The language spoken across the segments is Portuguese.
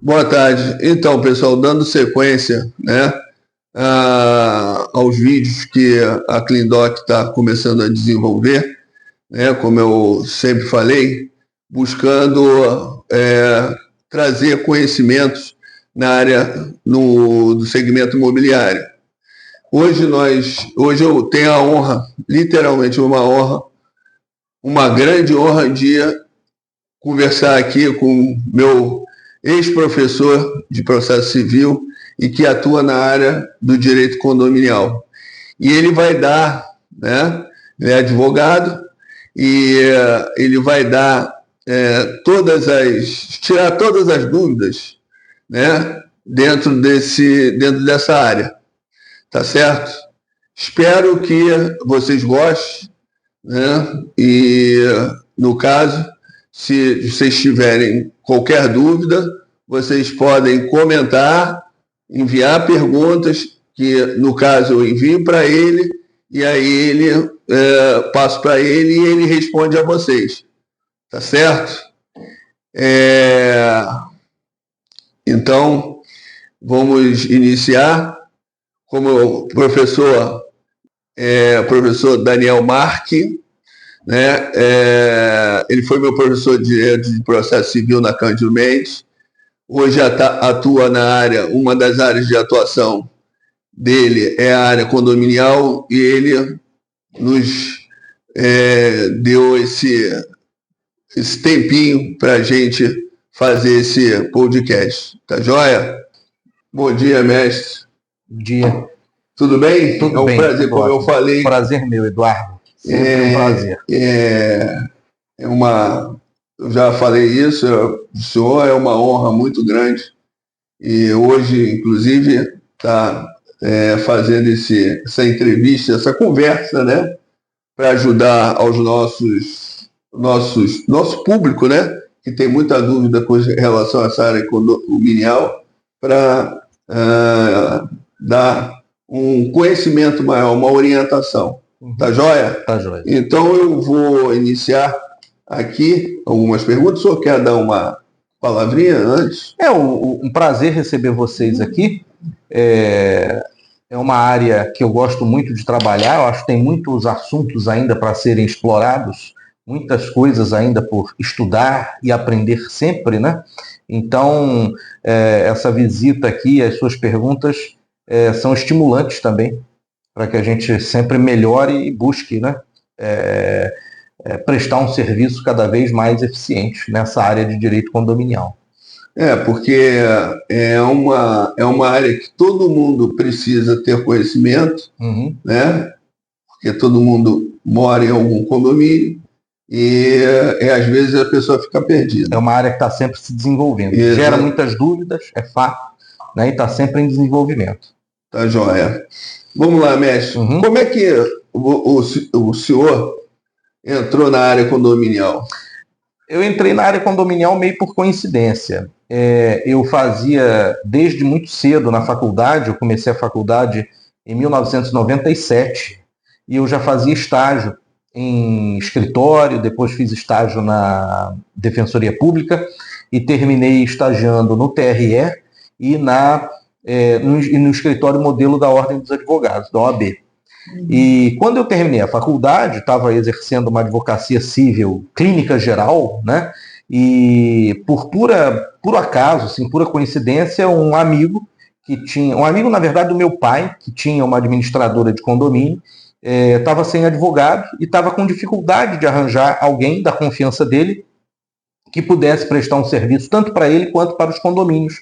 Boa tarde. Então, pessoal, dando sequência, né, aos vídeos que a CleanDoc está começando a desenvolver, né, como eu sempre falei, buscando trazer conhecimentos na área do segmento imobiliário. Hoje eu tenho a honra, literalmente uma honra, uma grande honra de conversar aqui com meu ex-professor de processo civil e que atua na área do direito condominial. E ele vai dar, né, ele é advogado, e ele vai dar tirar todas as dúvidas, né, dentro dessa área, tá certo? Espero que vocês gostem, né, e no caso, se vocês tiverem qualquer dúvida, vocês podem comentar, enviar perguntas, que no caso eu envio para ele, e aí ele passo para ele e ele responde a vocês. Tá certo? Então, vamos iniciar. Como o professor Daniel Marque, né? Ele foi meu professor de processo civil na Cândido Mendes. Hoje atua na área, uma das áreas de atuação dele é a área condominial, e ele nos deu esse tempinho para a gente fazer esse podcast. Tá joia? Bom dia, mestre. Bom dia. Tudo bem? Tudo bem. É um prazer, como eu falei. Prazer meu, Eduardo. Sempre um prazer. Eu já falei isso, o senhor é uma honra muito grande, e hoje, inclusive, está fazendo essa entrevista, essa conversa, né, para ajudar aos nosso público, né, que tem muita dúvida com relação a essa área condominial, para dar um conhecimento maior, uma orientação. Tá joia? Tá joia. Então eu vou iniciar aqui algumas perguntas. O senhor quer dar uma palavrinha antes? É um prazer receber vocês aqui. É uma área que eu gosto muito de trabalhar. Eu acho que tem muitos assuntos ainda para serem explorados, muitas coisas ainda por estudar e aprender sempre, né? Então, essa visita aqui, as suas perguntas são estimulantes também, para que a gente sempre melhore e busque, né, prestar um serviço cada vez mais eficiente nessa área de direito condominial. Porque é uma área que todo mundo precisa ter conhecimento, né? Porque todo mundo mora em algum condomínio e às vezes a pessoa fica perdida. É uma área que está sempre se desenvolvendo. Exato. Gera muitas dúvidas, é fato, né? E está sempre em desenvolvimento. Tá joia. Vamos lá, mestre. Como é que o senhor entrou na área condominial? Eu entrei na área condominial meio por coincidência. Eu fazia desde muito cedo na faculdade, eu comecei a faculdade em 1997, e eu já fazia estágio em escritório, depois fiz estágio na Defensoria Pública e terminei estagiando no TRE e no escritório modelo da Ordem dos Advogados, da OAB. E quando eu terminei a faculdade, estava exercendo uma advocacia civil clínica geral, né? E por puro acaso, assim, pura coincidência, um amigo, na verdade, do meu pai, que tinha uma administradora de condomínio, estava sem advogado e estava com dificuldade de arranjar alguém da confiança dele que pudesse prestar um serviço tanto para ele quanto para os condomínios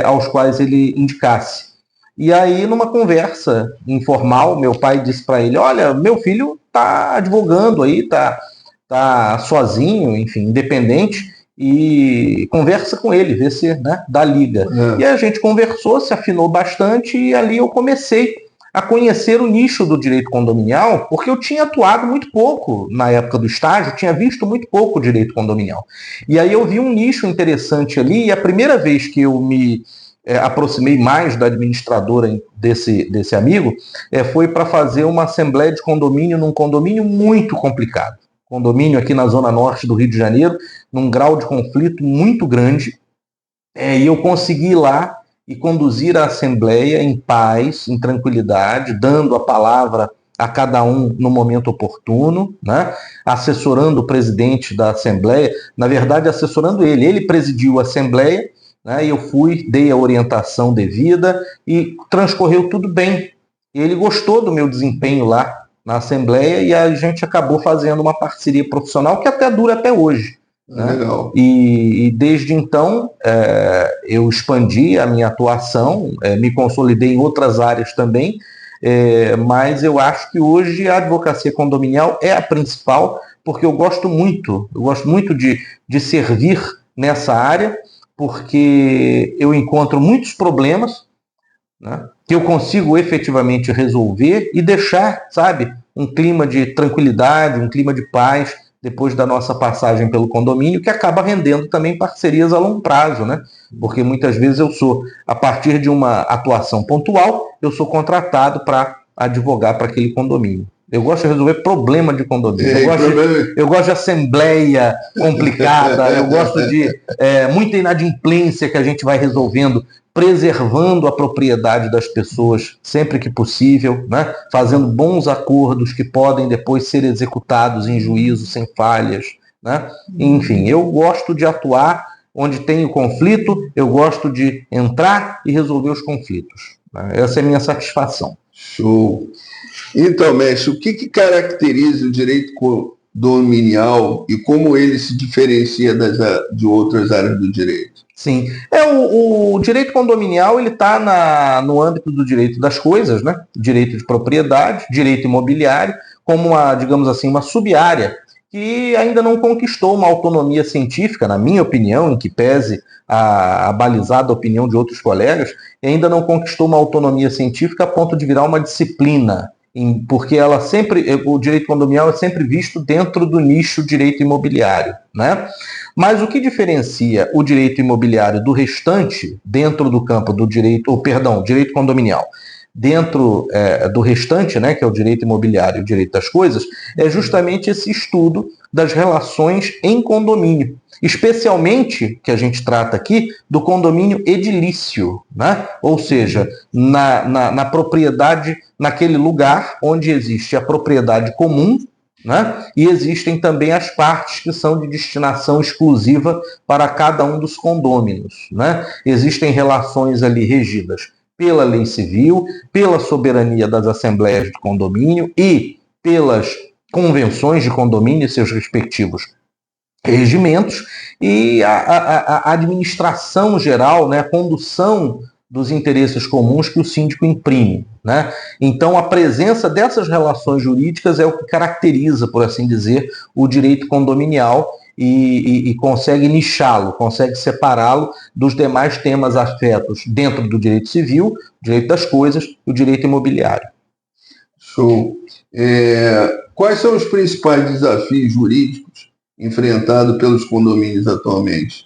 aos quais ele indicasse. E aí, numa conversa informal, meu pai disse para ele: olha, meu filho está advogando aí, tá sozinho, enfim, independente, e conversa com ele, vê se, né, dá liga. E a gente conversou, se afinou bastante, e ali eu comecei a conhecer o nicho do direito condominial, porque eu tinha atuado muito pouco na época do estágio, tinha visto muito pouco o direito condominial. E aí eu vi um nicho interessante ali, e a primeira vez que eu me aproximei mais da administradora desse amigo, foi para fazer uma assembleia de condomínio num condomínio muito complicado. Condomínio aqui na zona norte do Rio de Janeiro, num grau de conflito muito grande, E eu consegui ir lá e conduzir a Assembleia em paz, em tranquilidade, dando a palavra a cada um no momento oportuno, né? Assessorando o presidente da Assembleia, na verdade assessorando ele. Ele presidiu a Assembleia, né? E eu fui, dei a orientação devida e transcorreu tudo bem. Ele gostou do meu desempenho lá na Assembleia e a gente acabou fazendo uma parceria profissional que até dura até hoje. Né? Legal. E desde então eu expandi a minha atuação, me consolidei em outras áreas também, mas eu acho que hoje a advocacia condominial é a principal, porque eu gosto muito de servir nessa área, porque eu encontro muitos problemas, né, que eu consigo efetivamente resolver e deixar, sabe, um clima de tranquilidade, um clima de paz, depois da nossa passagem pelo condomínio, que acaba rendendo também parcerias a longo prazo, né? Porque muitas vezes a partir de uma atuação pontual, eu sou contratado para advogar para aquele condomínio. Eu gosto de resolver problema de condomínio. Eu gosto de assembleia complicada, eu gosto de muita inadimplência que a gente vai resolvendo, preservando a propriedade das pessoas sempre que possível, né? Fazendo bons acordos que podem depois ser executados em juízo sem falhas. Né? Enfim, eu gosto de atuar onde tem o conflito, eu gosto de entrar e resolver os conflitos. Né? Essa é a minha satisfação. Show. Então, mestre, o que caracteriza o direito condominial e como ele se diferencia de outras áreas do direito? Sim. O direito condominial ele está no âmbito do direito das coisas, né? Direito de propriedade, direito imobiliário, como digamos assim, uma sub-área que ainda não conquistou uma autonomia científica, na minha opinião, em que pese a balizada opinião de outros colegas, ainda não conquistou uma autonomia científica a ponto de virar uma disciplina, porque o direito condominial é sempre visto dentro do nicho direito imobiliário, né? Mas o que diferencia o direito imobiliário do restante, dentro do campo do direito condominial, dentro do restante, né, que é o direito imobiliário e o direito das coisas, é justamente esse estudo das relações em condomínio. Especialmente, que a gente trata aqui, do condomínio edilício, né? Ou seja, na propriedade, naquele lugar onde existe a propriedade comum, né? E existem também as partes que são de destinação exclusiva para cada um dos condôminos. Né? Existem relações ali regidas pela lei civil, pela soberania das assembleias de condomínio e pelas convenções de condomínio e seus respectivos regimentos, e a administração geral, né, a condução dos interesses comuns que o síndico imprime. Né? Então, a presença dessas relações jurídicas é o que caracteriza, por assim dizer, o direito condominial e consegue nichá-lo, consegue separá-lo dos demais temas afetos dentro do direito civil, direito das coisas e o direito imobiliário. Show. Quais são os principais desafios jurídicos enfrentados pelos condomínios atualmente?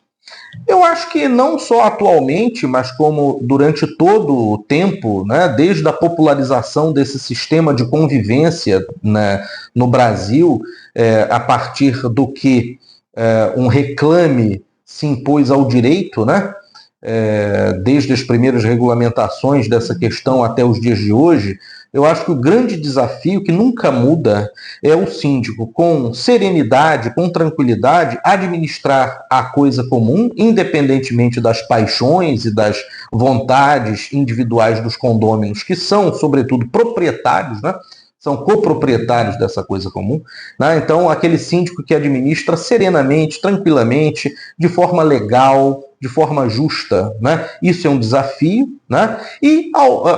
Eu acho que não só atualmente, mas como durante todo o tempo, né, desde a popularização desse sistema de convivência, né, no Brasil, a partir do que um reclame se impôs ao direito, né, desde as primeiras regulamentações dessa questão até os dias de hoje, eu acho que o grande desafio que nunca muda é o síndico, com serenidade, com tranquilidade, administrar a coisa comum, independentemente das paixões e das vontades individuais dos condôminos, que são, sobretudo, proprietários, né? São coproprietários dessa coisa comum. Né? Então, aquele síndico que administra serenamente, tranquilamente, de forma legal, de forma justa. Né? Isso é um desafio. Né? E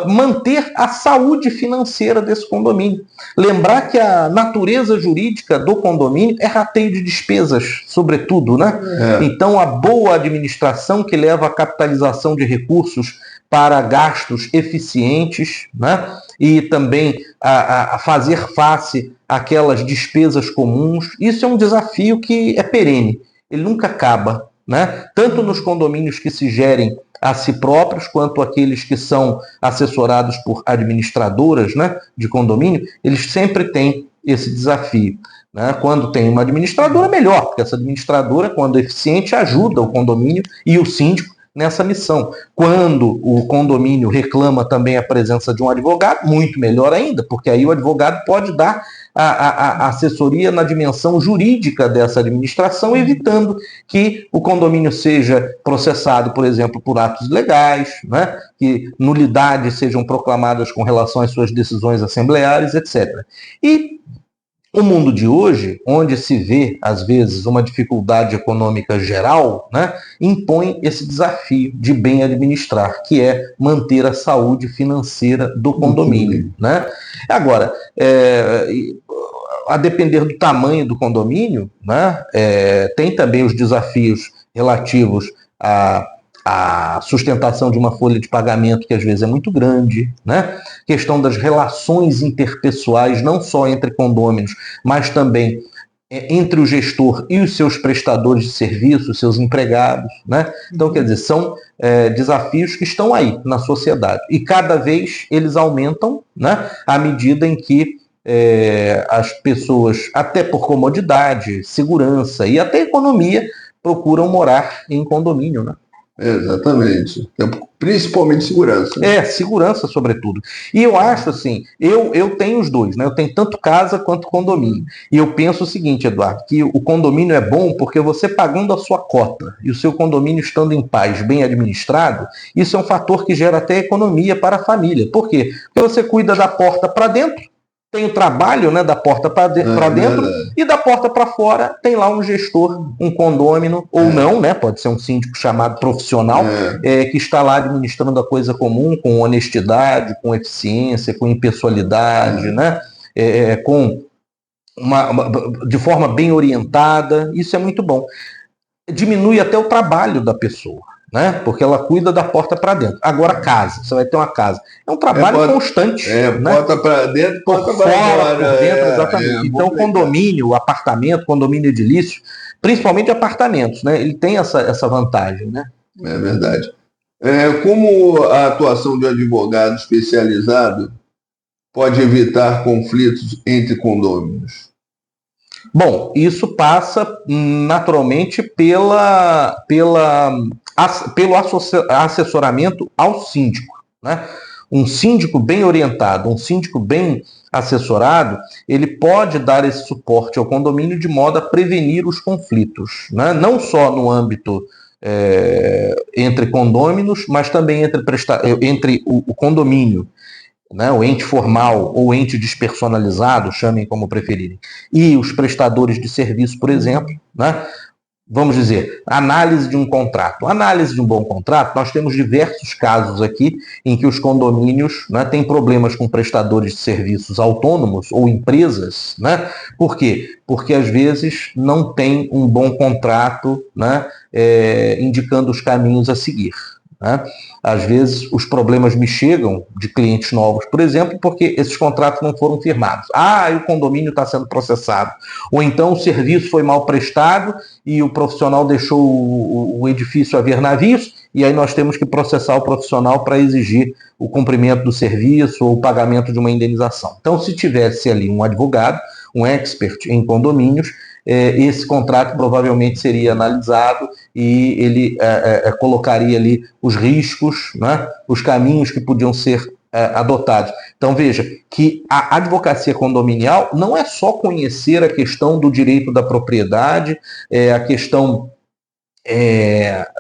manter a saúde financeira desse condomínio. Lembrar que a natureza jurídica do condomínio é rateio de despesas, sobretudo. Né? Então, a boa administração que leva à capitalização de recursos para gastos eficientes, né? E também a fazer face àquelas despesas comuns. Isso é um desafio que é perene, ele nunca acaba. Né? Tanto nos condomínios que se gerem a si próprios, quanto aqueles que são assessorados por administradoras, né, de condomínio, eles sempre têm esse desafio. Né? Quando tem uma administradora, melhor, porque essa administradora, quando eficiente, ajuda o condomínio e o síndico nessa missão. Quando o condomínio reclama também a presença de um advogado, muito melhor ainda, porque aí o advogado pode dar a assessoria na dimensão jurídica dessa administração, evitando que o condomínio seja processado, por exemplo, por atos ilegais, né? Que nulidades sejam proclamadas com relação às suas decisões assembleares, etc. E o mundo de hoje, onde se vê, às vezes, uma dificuldade econômica geral, né, impõe esse desafio de bem administrar, que é manter a saúde financeira do condomínio. Né? Agora, a depender do tamanho do condomínio, né, tem também os desafios relativos a sustentação de uma folha de pagamento que às vezes é muito grande, né? Questão das relações interpessoais, não só entre condôminos, mas também entre o gestor e os seus prestadores de serviço, seus empregados, né? Então, quer dizer, são desafios que estão aí na sociedade e cada vez eles aumentam, né? À medida em que as pessoas, até por comodidade, segurança e até economia, procuram morar em condomínio, né? Exatamente. Principalmente segurança. Segurança, sobretudo. E eu acho assim, eu tenho os dois, né? Eu tenho tanto casa quanto condomínio. E eu penso o seguinte, Eduardo, que o condomínio é bom porque você pagando a sua cota e o seu condomínio estando em paz, bem administrado, isso é um fator que gera até economia para a família. Por quê? Porque você cuida da porta para dentro, tem o trabalho, né, da porta para dentro e da porta para fora tem lá um gestor, um condômino, ou não, né, pode ser um síndico chamado profissional, que está lá administrando a coisa comum com honestidade, com eficiência, com impessoalidade, né, de forma bem orientada. Isso é muito bom. Diminui até o trabalho da pessoa, né? Porque ela cuida da porta para dentro. Agora, casa, você vai ter uma casa. É um trabalho constante. Né? Porta para dentro, porta para fora, por dentro, exatamente. Então, condomínio, apartamento, condomínio edilício, principalmente apartamentos, né? Ele tem essa vantagem, né? É verdade. Como a atuação de um advogado especializado pode evitar conflitos entre condôminos? Bom, isso passa naturalmente pelo assessoramento ao síndico, né? Um síndico bem orientado, um síndico bem assessorado, ele pode dar esse suporte ao condomínio de modo a prevenir os conflitos, né? Não só no âmbito entre condôminos, mas também entre o condomínio, né, o ente formal ou ente despersonalizado, chamem como preferirem, e os prestadores de serviço, por exemplo, né, vamos dizer, análise de um contrato. Análise de um bom contrato, nós temos diversos casos aqui em que os condomínios, né, têm problemas com prestadores de serviços autônomos ou empresas, né? Por quê? Porque às vezes não tem um bom contrato, né, indicando os caminhos a seguir. Né? Às vezes os problemas me chegam de clientes novos, por exemplo, porque esses contratos não foram firmados. E o condomínio está sendo processado. Ou então o serviço foi mal prestado e o profissional deixou o edifício a ver navios, e aí nós temos que processar o profissional para exigir o cumprimento do serviço ou o pagamento de uma indenização. Então, se tivesse ali um advogado, um expert em condomínios, esse contrato provavelmente seria analisado e ele colocaria ali os riscos, né, os caminhos que podiam ser adotados. Então veja que a advocacia condominial não é só conhecer a questão do direito da propriedade, a questão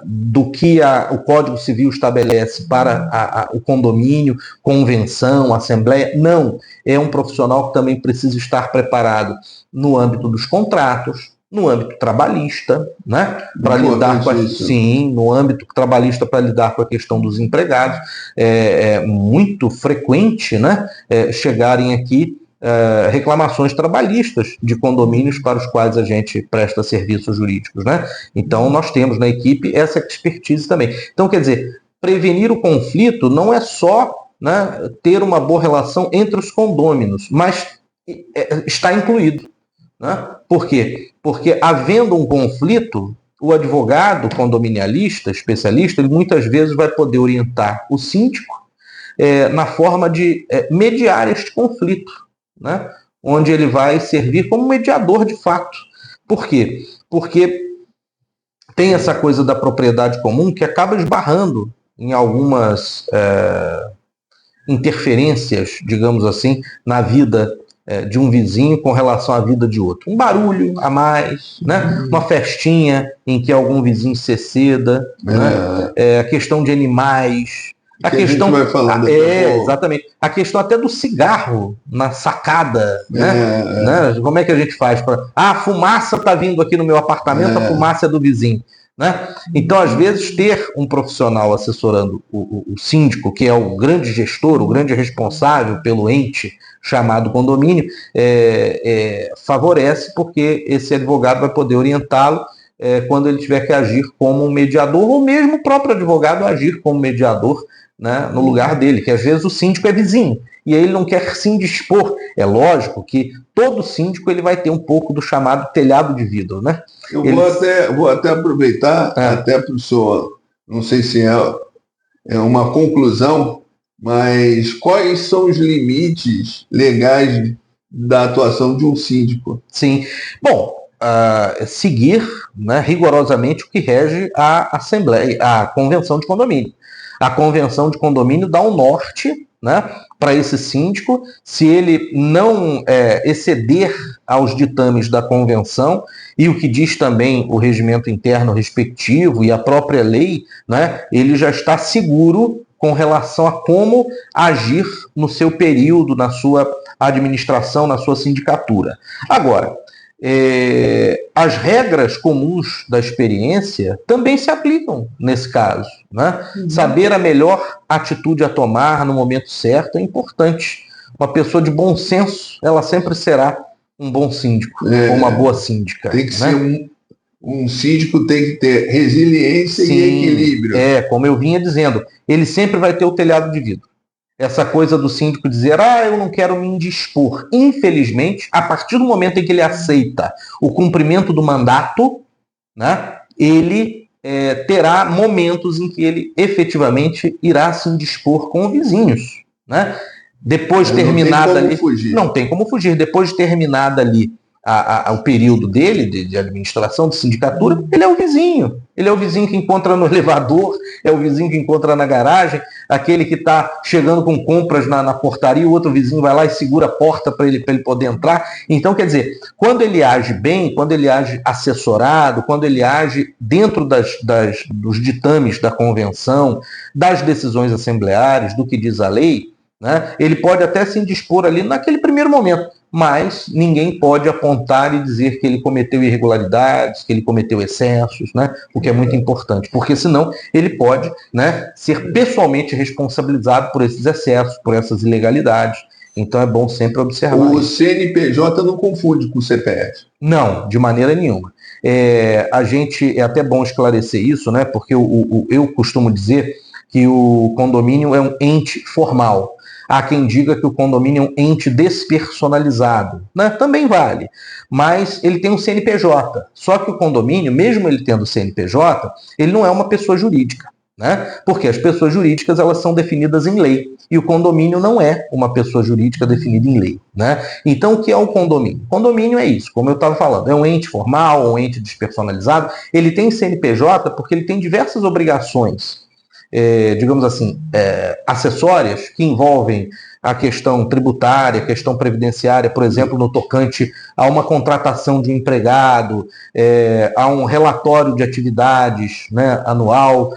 do que o Código Civil estabelece para o condomínio, convenção, assembleia. Não, é um profissional que também precisa estar preparado no âmbito dos contratos, no âmbito trabalhista, né, para lidar com no âmbito trabalhista para lidar com a questão dos empregados. É muito frequente, né, chegarem aqui reclamações trabalhistas de condomínios para os quais a gente presta serviços jurídicos, né? Então nós temos na equipe essa expertise também. Então, quer dizer, prevenir o conflito não é só, né, ter uma boa relação entre os condôminos, mas está incluído, né? Por quê? Porque havendo um conflito, o advogado condominialista, especialista, ele muitas vezes vai poder orientar o síndico na forma de mediar este conflito, né? Onde ele vai servir como mediador de fato. Por quê? Porque tem essa coisa da propriedade comum que acaba esbarrando em algumas interferências, digamos assim, na vida de um vizinho com relação à vida de outro. Um barulho a mais, né? Uma festinha em que algum vizinho se exceda, né? A questão de animais, a questão vai falando exatamente, a questão até do cigarro na sacada, né? Como é que a gente faz para a fumaça está vindo aqui no meu apartamento, a fumaça é do vizinho. Né? Então, às vezes, ter um profissional assessorando o síndico, que é o grande gestor, o grande responsável pelo ente chamado condomínio, favorece, porque esse advogado vai poder orientá-lo quando ele tiver que agir como um mediador, ou mesmo o próprio advogado agir como mediador, né, no lugar dele, que às vezes o síndico é vizinho, e aí ele não quer se indispor. É lógico que todo síndico ele vai ter um pouco do chamado telhado de vidro, né? Eu vou até aproveitar, até para o senhor, não sei se é uma conclusão, mas quais são os limites legais da atuação de um síndico? Sim. Bom, seguir, né, rigorosamente o que rege a Assembleia, a Convenção de Condomínio. A Convenção de Condomínio dá um norte, né, para esse síndico. Se ele não exceder aos ditames da Convenção e o que diz também o regimento interno respectivo e a própria lei, né, ele já está seguro com relação a como agir no seu período, na sua administração, na sua sindicatura. Agora, as regras comuns da experiência também se aplicam nesse caso, né? Saber a melhor atitude a tomar no momento certo é importante. Uma pessoa de bom senso, ela sempre será um bom síndico, ou uma boa síndica. Tem que ser um síndico, tem que ter resiliência e equilíbrio. Como eu vinha dizendo, ele sempre vai ter o telhado de vidro. Essa coisa do síndico dizer, eu não quero me indispor. Infelizmente, a partir do momento em que ele aceita o cumprimento do mandato, né, ele terá momentos em que ele efetivamente irá se indispor com vizinhos. Né? Depois de terminada ali. Não tem como fugir. Depois de terminada ali o período dele, de administração, de sindicatura, ele é o vizinho. Ele é o vizinho que encontra no elevador, é o vizinho que encontra na garagem, aquele que está chegando com compras na portaria, o outro vizinho vai lá e segura a porta para ele poder entrar. Então, quer dizer, quando ele age bem, quando ele age assessorado, quando ele age dentro dos ditames da convenção, das decisões assembleares, do que diz a lei, né, ele pode até se indispor ali naquele primeiro momento, mas ninguém pode apontar e dizer que ele cometeu irregularidades, que ele cometeu excessos, né? O que é muito importante, porque senão ele pode, né, ser pessoalmente responsabilizado por esses excessos, por essas ilegalidades. Então é bom sempre observar. O CNPJ não confunde com o CPF? Não, de maneira nenhuma. É até bom esclarecer isso, né? Porque eu costumo dizer que o condomínio é um ente formal. Há quem diga que o condomínio é um ente despersonalizado, né? Também vale, mas ele tem um CNPJ. Só que o condomínio, mesmo ele tendo CNPJ, ele não é uma pessoa jurídica, né? Porque as pessoas jurídicas elas são definidas em lei e o condomínio não é uma pessoa jurídica definida em lei, né? Então, o que é o condomínio? O condomínio é isso, como eu estava falando, é um ente formal, um ente despersonalizado. Ele tem CNPJ porque ele tem diversas obrigações, digamos assim, acessórias que envolvem a questão tributária, a questão previdenciária, por exemplo, no tocante a uma contratação de um empregado, a um relatório de atividades, né, anual,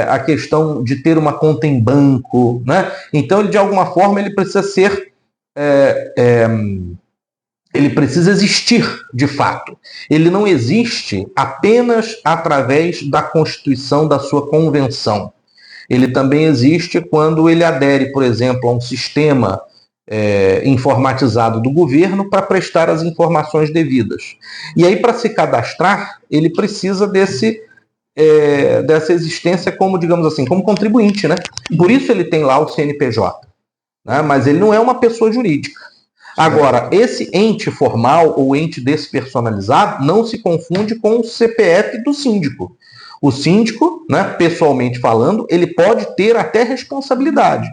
a questão de ter uma conta em banco, né? Então, ele, de alguma forma, ele precisa ser ele precisa existir de fato. Ele não existe apenas através da constituição da sua convenção. Ele também existe quando ele adere, por exemplo, a um sistema informatizado do governo para prestar as informações devidas. E aí, para se cadastrar, ele precisa dessa existência como, digamos assim, como contribuinte, né? Por isso ele tem lá o CNPJ, né? Mas ele não é uma pessoa jurídica. Agora, esse ente formal ou ente despersonalizado não se confunde com o CPF do síndico. O síndico, né, pessoalmente falando, ele pode ter até responsabilidade,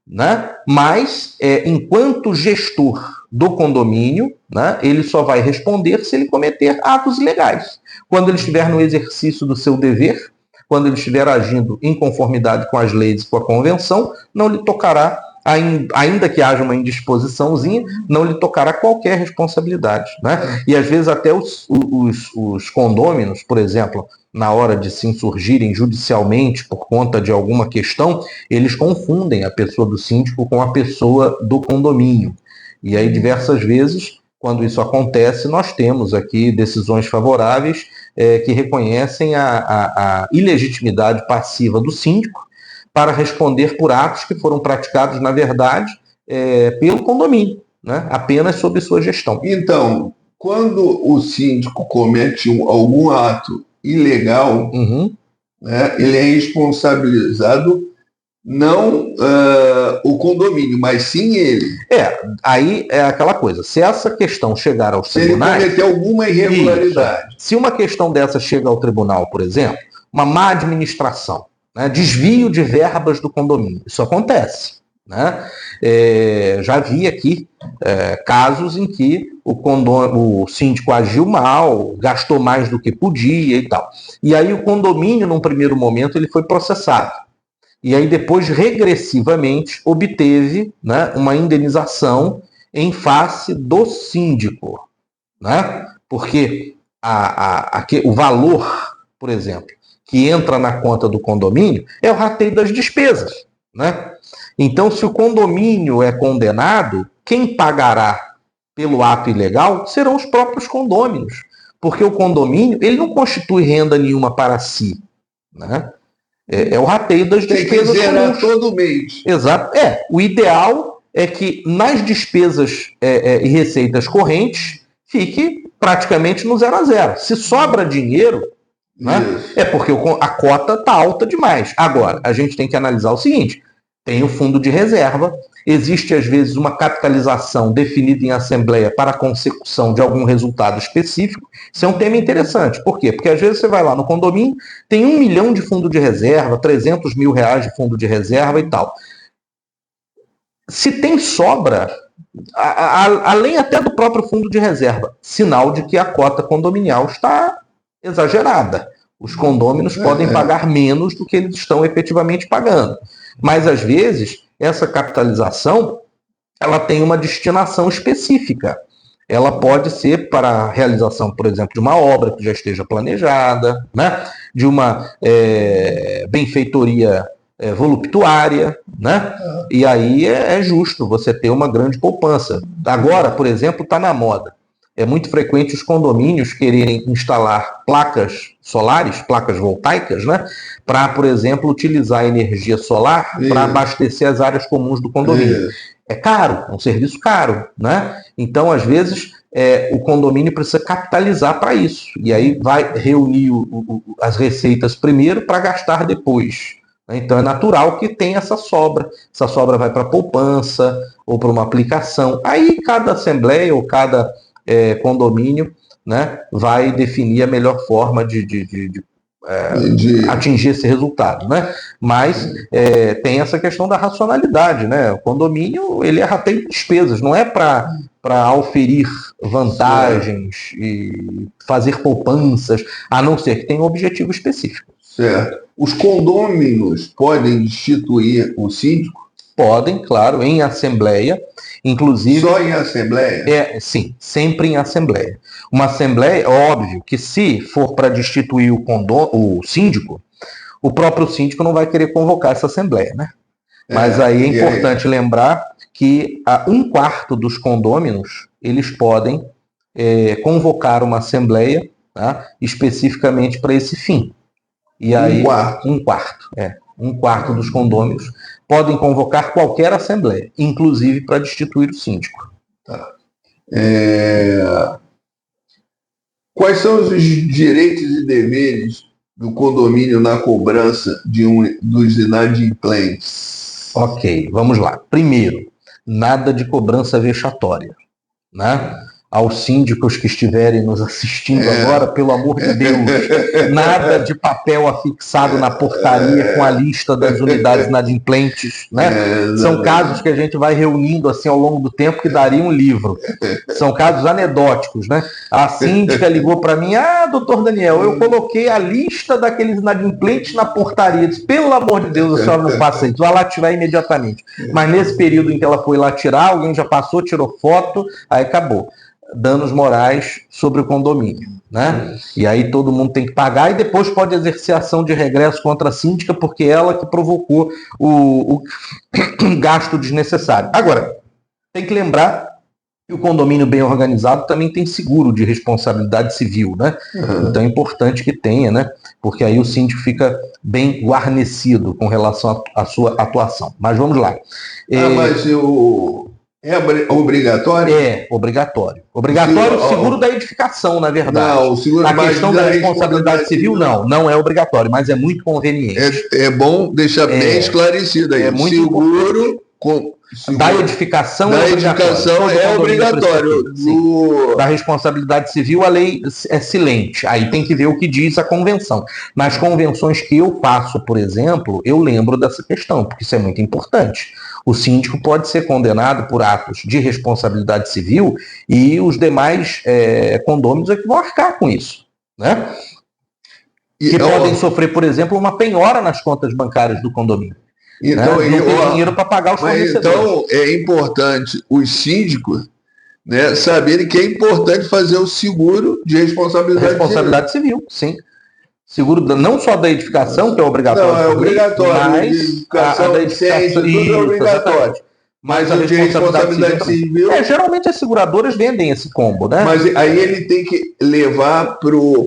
né? Mas, enquanto gestor do condomínio, né, ele só vai responder se ele cometer atos ilegais. Quando ele estiver no exercício do seu dever, quando ele estiver agindo em conformidade com as leis e com a convenção, não lhe tocará, ainda que haja uma indisposiçãozinha, não lhe tocará qualquer responsabilidade, né? E às vezes até os condôminos, por exemplo, na hora de se insurgirem judicialmente por conta de alguma questão, eles confundem a pessoa do síndico com a pessoa do condomínio. E aí, diversas vezes, quando isso acontece, nós temos aqui decisões favoráveis que reconhecem a ilegitimidade passiva do síndico para responder por atos que foram praticados, na verdade, pelo condomínio, né? Apenas sob sua gestão. Então, quando o síndico comete algum ato ilegal, né, ele é responsabilizado não o condomínio, mas sim ele. Aí é aquela coisa. Se essa questão chegar aos tribunais... Se ele cometer alguma irregularidade. Se uma questão dessa chega ao tribunal, por exemplo, uma má administração, né, desvio de verbas do condomínio, isso acontece. Né? Já vi aqui casos em que o síndico agiu mal, gastou mais do que podia e tal. E aí o condomínio, num primeiro momento, ele foi processado. E aí depois, regressivamente, obteve, né, uma indenização em face do síndico. Né? Porque o valor, por exemplo, que entra na conta do condomínio é o rateio das despesas. Né? Então, se o condomínio é condenado, quem pagará pelo ato ilegal serão os próprios condôminos. Porque o condomínio ele não constitui renda nenhuma para si. Né? É o rateio das despesas. Tem que zerar todo mês. Exato. O ideal é que nas despesas e receitas correntes fique praticamente no 0 a 0. Se sobra dinheiro, né, é porque a cota está alta demais. Agora, a gente tem que analisar o seguinte: tem o fundo de reserva, existe às vezes uma capitalização definida em assembleia para a consecução de algum resultado específico. Isso é um tema interessante. Por quê? Porque às vezes você vai lá no condomínio, tem 1 milhão de fundo de reserva, 300 mil reais de fundo de reserva e tal. Se tem sobra, além até do próprio fundo de reserva, sinal de que a cota condominial está exagerada. Os condôminos podem pagar menos do que eles estão efetivamente pagando. Mas, às vezes, essa capitalização ela tem uma destinação específica. Ela pode ser para a realização, por exemplo, de uma obra que já esteja planejada, né? De uma benfeitoria voluptuária, né? E aí é justo você ter uma grande poupança. Agora, por exemplo, está na moda. É muito frequente os condomínios quererem instalar placas solares, placas voltaicas, né? Para, por exemplo, utilizar a energia solar para abastecer as áreas comuns do condomínio. É caro, é um serviço caro, né? Então, às vezes, o condomínio precisa capitalizar para isso. E aí vai reunir as receitas primeiro para gastar depois. Então, é natural que tenha essa sobra. Essa sobra vai para poupança ou para uma aplicação. Aí, cada assembleia ou cada condomínio, né, vai definir a melhor forma de atingir esse resultado, né? Mas tem essa questão da racionalidade, né? O condomínio ele é rateio de despesas, não é para auferir vantagens e fazer poupanças, a não ser que tenha um objetivo específico. Certo. Os condôminos podem destituir o síndico? Podem, claro, em assembleia. Inclusive, só em assembleia? Sim, sempre em assembleia. Uma assembleia, óbvio, que se for para destituir o síndico, o próprio síndico não vai querer convocar essa assembleia, né? Mas aí é importante lembrar que 1/4 dos condôminos, eles podem convocar uma assembleia, tá, especificamente para esse fim. E aí, 1/4. 1/4 dos condôminos podem convocar qualquer assembleia, inclusive para destituir o síndico. Tá. Quais são os direitos e deveres do condomínio na cobrança dos inadimplentes? Ok, vamos lá. Primeiro, nada de cobrança vexatória. Né? aos síndicos que estiverem nos assistindo agora, pelo amor de Deus, nada de papel afixado na portaria com a lista das unidades inadimplentes, né? São casos que a gente vai reunindo assim ao longo do tempo que daria um livro. São casos anedóticos, né? A síndica ligou para mim, doutor Daniel, eu coloquei a lista daqueles inadimplentes na portaria. Disse, pelo amor de Deus, a senhora não faça isso, vai lá tirar imediatamente. Mas nesse período em que ela foi lá tirar, alguém já passou, tirou foto, aí acabou. Danos morais sobre o condomínio, né? E aí todo mundo tem que pagar e depois pode exercer ação de regresso contra a síndica porque ela que provocou o gasto desnecessário. Agora, tem que lembrar que o condomínio bem organizado também tem seguro de responsabilidade civil, né? Então é importante que tenha, né? Porque aí o síndico fica bem guarnecido com relação à sua atuação. Mas vamos lá. Mas é obrigatório? É, obrigatório. Obrigatório o seguro da edificação, na verdade. Não, o seguro a questão da responsabilidade civil, não é obrigatório, mas é muito conveniente. É bom deixar bem esclarecido aí. É muito seguro da edificação é obrigatório. Da responsabilidade civil, a lei é silente. Aí tem que ver o que diz a convenção. Nas convenções que eu faço, por exemplo, eu lembro dessa questão, porque isso é muito importante. O síndico pode ser condenado por atos de responsabilidade civil e os demais condôminos é que vão arcar com isso, né? Que podem sofrer, por exemplo, uma penhora nas contas bancárias do condomínio. Então, né? Não tem dinheiro para pagar os fornecedores. Então, é importante os síndicos, né, saberem que é importante fazer o seguro de responsabilidade civil. Sim. Seguro não só da edificação, que é obrigatório. Não, é obrigatório. Mas a da edificação, tudo é obrigatório. Mas a responsabilidade civil... geralmente as seguradoras vendem esse combo, né? Mas aí ele tem que levar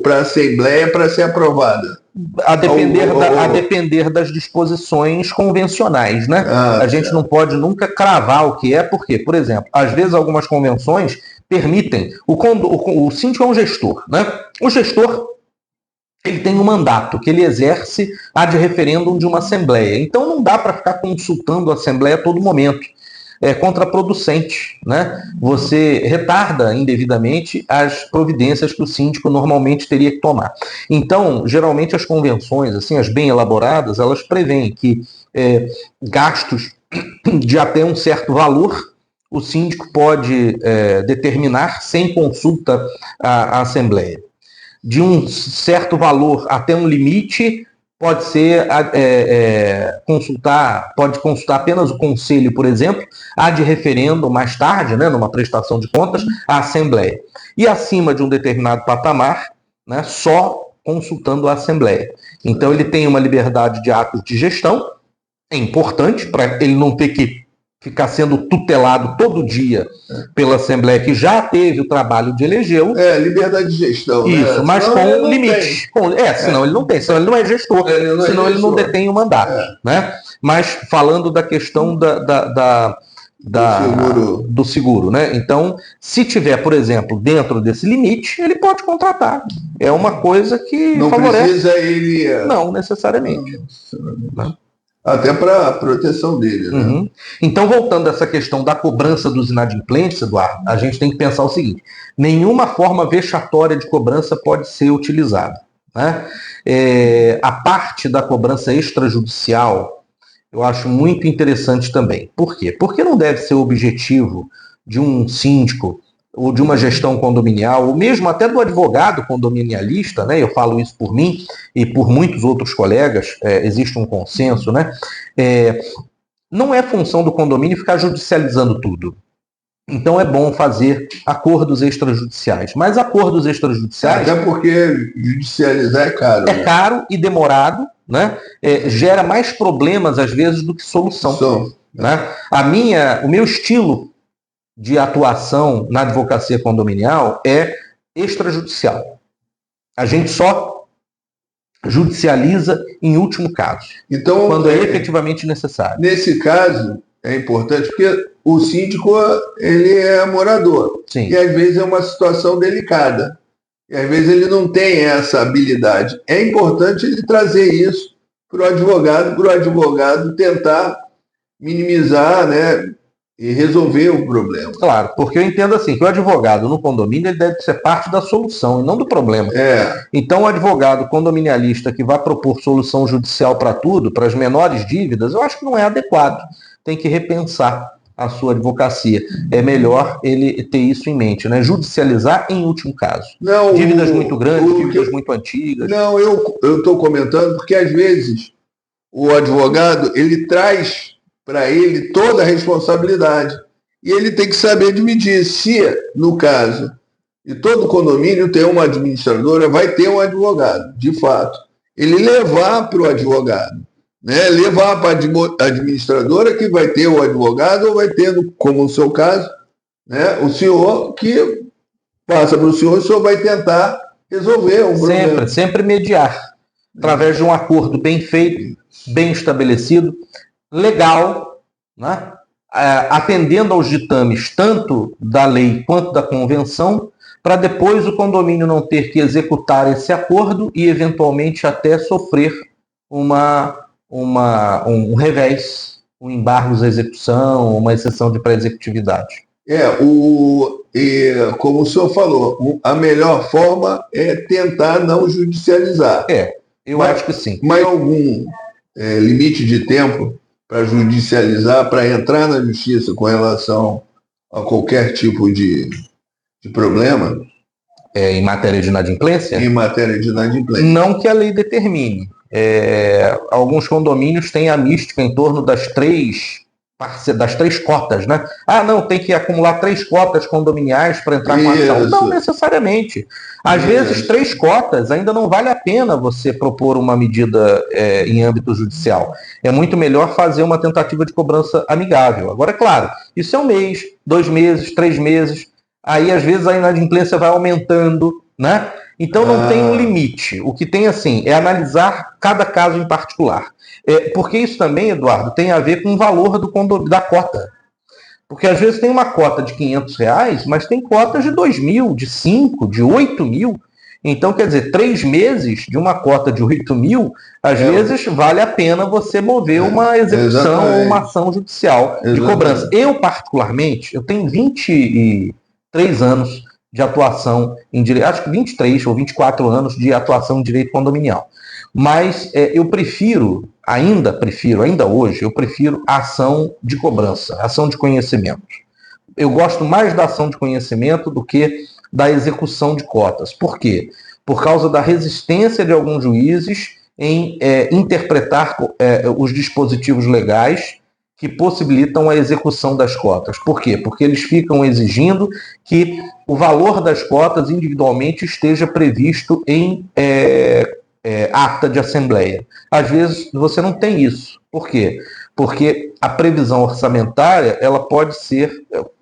para a Assembleia para ser aprovada. A depender das disposições convencionais, né? A gente não pode nunca cravar o que é, porque, por exemplo, às vezes algumas convenções permitem... O síndico é um gestor, né? O gestor, ele tem um mandato que ele exerce ad referendum de uma Assembleia. Então não dá para ficar consultando a Assembleia a todo momento. É contraproducente, né? Você retarda indevidamente as providências que o síndico normalmente teria que tomar. Então, geralmente as convenções, assim, as bem elaboradas, elas prevêem que gastos de até um certo valor o síndico pode determinar sem consulta à Assembleia. De um certo valor até um limite, pode ser pode consultar apenas o conselho, por exemplo, ad referendo mais tarde, né, numa prestação de contas, a Assembleia. E acima de um determinado patamar, né, só consultando a Assembleia. Então ele tem uma liberdade de atos de gestão, é importante para ele não ter que ficar sendo tutelado todo dia pela Assembleia, que já teve o trabalho de elegê-lo. Liberdade de gestão. Isso, né? Mas senão com limite. Senão ele não tem, senão ele não é gestor, senão ele não detém o mandato. Né? Mas falando da questão do seguro, né? Então, se tiver, por exemplo, dentro desse limite, ele pode contratar. É uma coisa que não favorece. Precisa ele... Não, necessariamente. Não. Até para a proteção dele. Né? Uhum. Então, voltando a essa questão da cobrança dos inadimplentes, Eduardo, a gente tem que pensar o seguinte: nenhuma forma vexatória de cobrança pode ser utilizada. Né? A parte da cobrança extrajudicial, eu acho muito interessante também. Por quê? Porque não deve ser o objetivo de um síndico ou de uma gestão condominial, ou mesmo até do advogado condominialista, né? Eu falo isso por mim e por muitos outros colegas, existe um consenso, né? Não é função do condomínio ficar judicializando tudo. Então é bom fazer acordos extrajudiciais. Mas acordos extrajudiciais... Até porque judicializar é caro. É caro e demorado, né? Gera mais problemas, às vezes, do que solução. Né? O meu estilo de atuação na advocacia condominial é extrajudicial. A gente só judicializa em último caso, então, quando é efetivamente necessário. Nesse caso, é importante porque o síndico ele é morador. Sim. E às vezes é uma situação delicada. E às vezes ele não tem essa habilidade. É importante ele trazer isso para o advogado tentar minimizar, né, e resolver o problema. Claro, porque eu entendo assim, que o advogado no condomínio ele deve ser parte da solução e não do problema. Então o advogado condominialista que vai propor solução judicial para tudo, para as menores dívidas, eu acho que não é adequado. Tem que repensar a sua advocacia. É melhor ele ter isso em mente, né? Judicializar em último caso. Não, dívidas muito grandes, dívidas muito antigas. Não, eu estou comentando porque às vezes o advogado ele traz para ele toda a responsabilidade. E ele tem que saber dividir. Se, no caso, e todo condomínio tem uma administradora, vai ter um advogado, de fato. Ele levar para o advogado, né? Levar para a administradora que vai ter o advogado ou vai ter, como no seu caso, né? O senhor que passa para o senhor vai tentar resolver um problema. Sempre mediar, através de um acordo bem feito, bem estabelecido, legal, né? Atendendo aos ditames tanto da lei quanto da convenção, para depois o condomínio não ter que executar esse acordo e eventualmente até sofrer um revés, um embargo à execução, uma exceção de pré-executividade. Como o senhor falou, a melhor forma é tentar não judicializar. Eu acho que sim. Mas algum limite de tempo para judicializar, para entrar na justiça com relação a qualquer tipo de problema? Em matéria de inadimplência? Em matéria de inadimplência. Não que a lei determine. Alguns condomínios têm a mística em torno das três cotas, né? Não, tem que acumular 3 cotas condominiais para entrar com a ação. Não necessariamente. Às vezes, 3 cotas ainda não vale a pena você propor uma medida em âmbito judicial. É muito melhor fazer uma tentativa de cobrança amigável. Agora, é claro, isso é 1 mês, 2 meses, 3 meses. Aí, às vezes, a inadimplência vai aumentando, né? Então, não tem um limite. O que tem, assim, é analisar cada caso em particular. Porque isso também, Eduardo, tem a ver com o valor da cota. Porque, às vezes, tem uma cota de R$500, mas tem cotas de 2.000, de 5, de 8.000. Então, quer dizer, 3 meses de uma cota de 8.000, às vezes, vale a pena você mover uma execução ou uma ação judicial de cobrança. Eu, particularmente, eu tenho 23 anos de atuação em direito, acho que 23 ou 24 anos de atuação em direito condominial. Mas eu prefiro hoje, a ação de cobrança, ação de conhecimento. Eu gosto mais da ação de conhecimento do que da execução de cotas. Por quê? Por causa da resistência de alguns juízes em interpretar os dispositivos legais que possibilitam a execução das cotas. Por quê? Porque eles ficam exigindo que o valor das cotas individualmente esteja previsto em ata de assembleia. Às vezes você não tem isso. Por quê? Porque a previsão orçamentária, ela pode ser,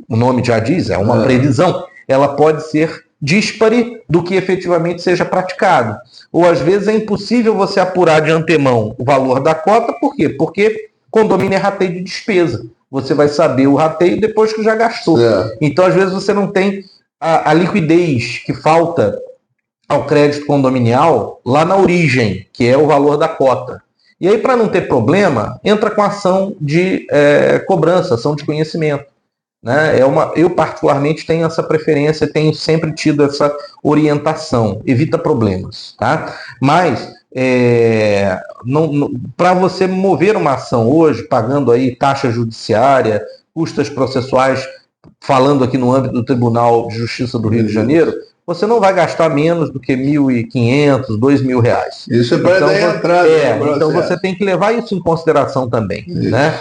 o nome já diz, é uma previsão, ela pode ser díspare do que efetivamente seja praticado. Ou às vezes é impossível você apurar de antemão o valor da cota, por quê? Porque condomínio é rateio de despesa. Você vai saber o rateio depois que já gastou. Então, às vezes, você não tem a liquidez que falta ao crédito condominial lá na origem, que é o valor da cota. E aí, para não ter problema, entra com ação de cobrança, ação de conhecimento. Né? Eu, particularmente, tenho essa preferência, tenho sempre tido essa orientação. Evita problemas. Tá? Mas, para você mover uma ação hoje, pagando aí taxa judiciária, custas processuais, falando aqui no âmbito do Tribunal de Justiça do Rio de Janeiro, você não vai gastar menos do que R$1.500, R$2.000. Isso é para dar entrada. Então você tem que levar isso em consideração também, né?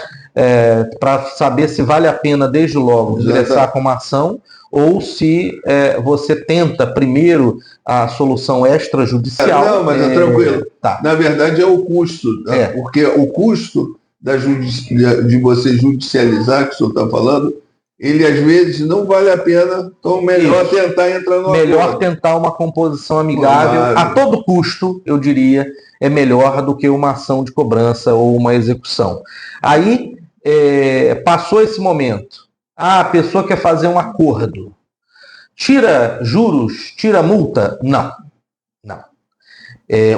Para saber se vale a pena desde logo ingressar com uma ação ou se você tenta primeiro a solução extrajudicial. Não, mas é tranquilo. Tá. Na verdade é o custo, né? Porque o custo de você judicializar, que o senhor está falando, ele às vezes não vale a pena, então melhor tentar entrar no melhor tentar uma composição amigável, a todo custo, eu diria, é melhor do que uma ação de cobrança ou uma execução. Aí, passou esse momento, a pessoa quer fazer um acordo, tira juros, tira multa? Não.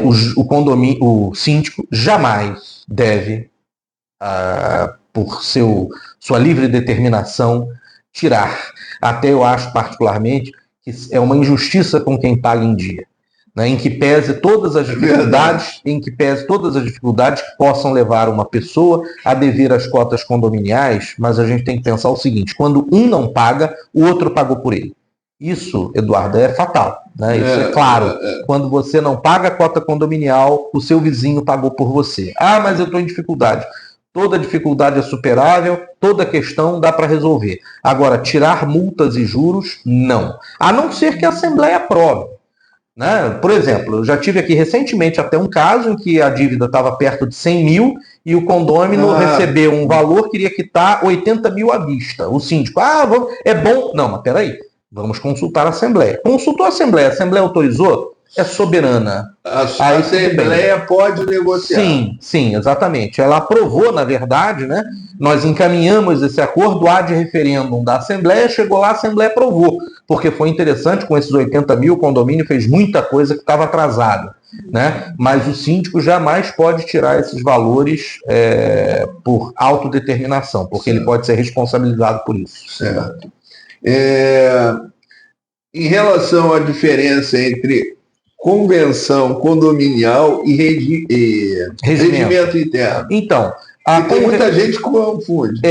O síndico jamais deve por sua livre determinação, tirar. Até eu acho particularmente que é uma injustiça com quem paga em dia, né, em que pese todas as dificuldades, que possam levar uma pessoa a dever as cotas condominiais, mas a gente tem que pensar o seguinte: quando um não paga, o outro pagou por ele. Isso, Eduardo, é fatal, né? Isso é claro. Quando você não paga a cota condominial, o seu vizinho pagou por você. Ah, mas eu estou em dificuldade. Toda dificuldade é superável, toda questão dá para resolver. Agora, tirar multas e juros, não. A não ser que a Assembleia aprove, né? Por exemplo, eu já tive aqui recentemente até um caso em que a dívida estava perto de 100 mil e o condômino recebeu um valor, queria quitar 80 mil à vista. O síndico, é bom. Não, mas peraí, vamos consultar a Assembleia. Consultou a Assembleia autorizou? É soberana. A Assembleia pode negociar. Sim, exatamente. Ela aprovou, na verdade, né? Nós encaminhamos esse acordo ad referendum da Assembleia, chegou lá, a Assembleia aprovou, porque foi interessante, com esses 80 mil, o condomínio fez muita coisa que estava atrasada, né? Mas o síndico jamais pode tirar esses valores por autodeterminação, porque ele pode ser responsabilizado por isso. Certo. Em relação à diferença entre convenção condominial e regimento interno. Então, tem muita gente que confunde.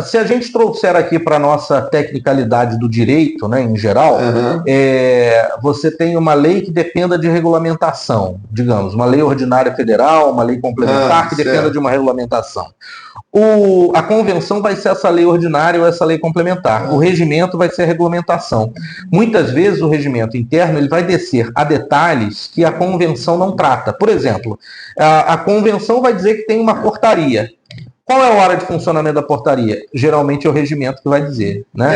Se a gente trouxer aqui para a nossa tecnicalidade do direito, né, em geral, você tem uma lei que dependa de regulamentação, digamos, uma lei ordinária federal, uma lei complementar que dependa de uma regulamentação. A convenção vai ser essa lei ordinária ou essa lei complementar. O regimento vai ser a regulamentação. Muitas vezes o regimento interno ele vai descer a detalhes que a convenção não trata. Por exemplo, a convenção vai dizer que tem uma portaria. Qual é a hora de funcionamento da portaria? Geralmente é o regimento que vai dizer, né?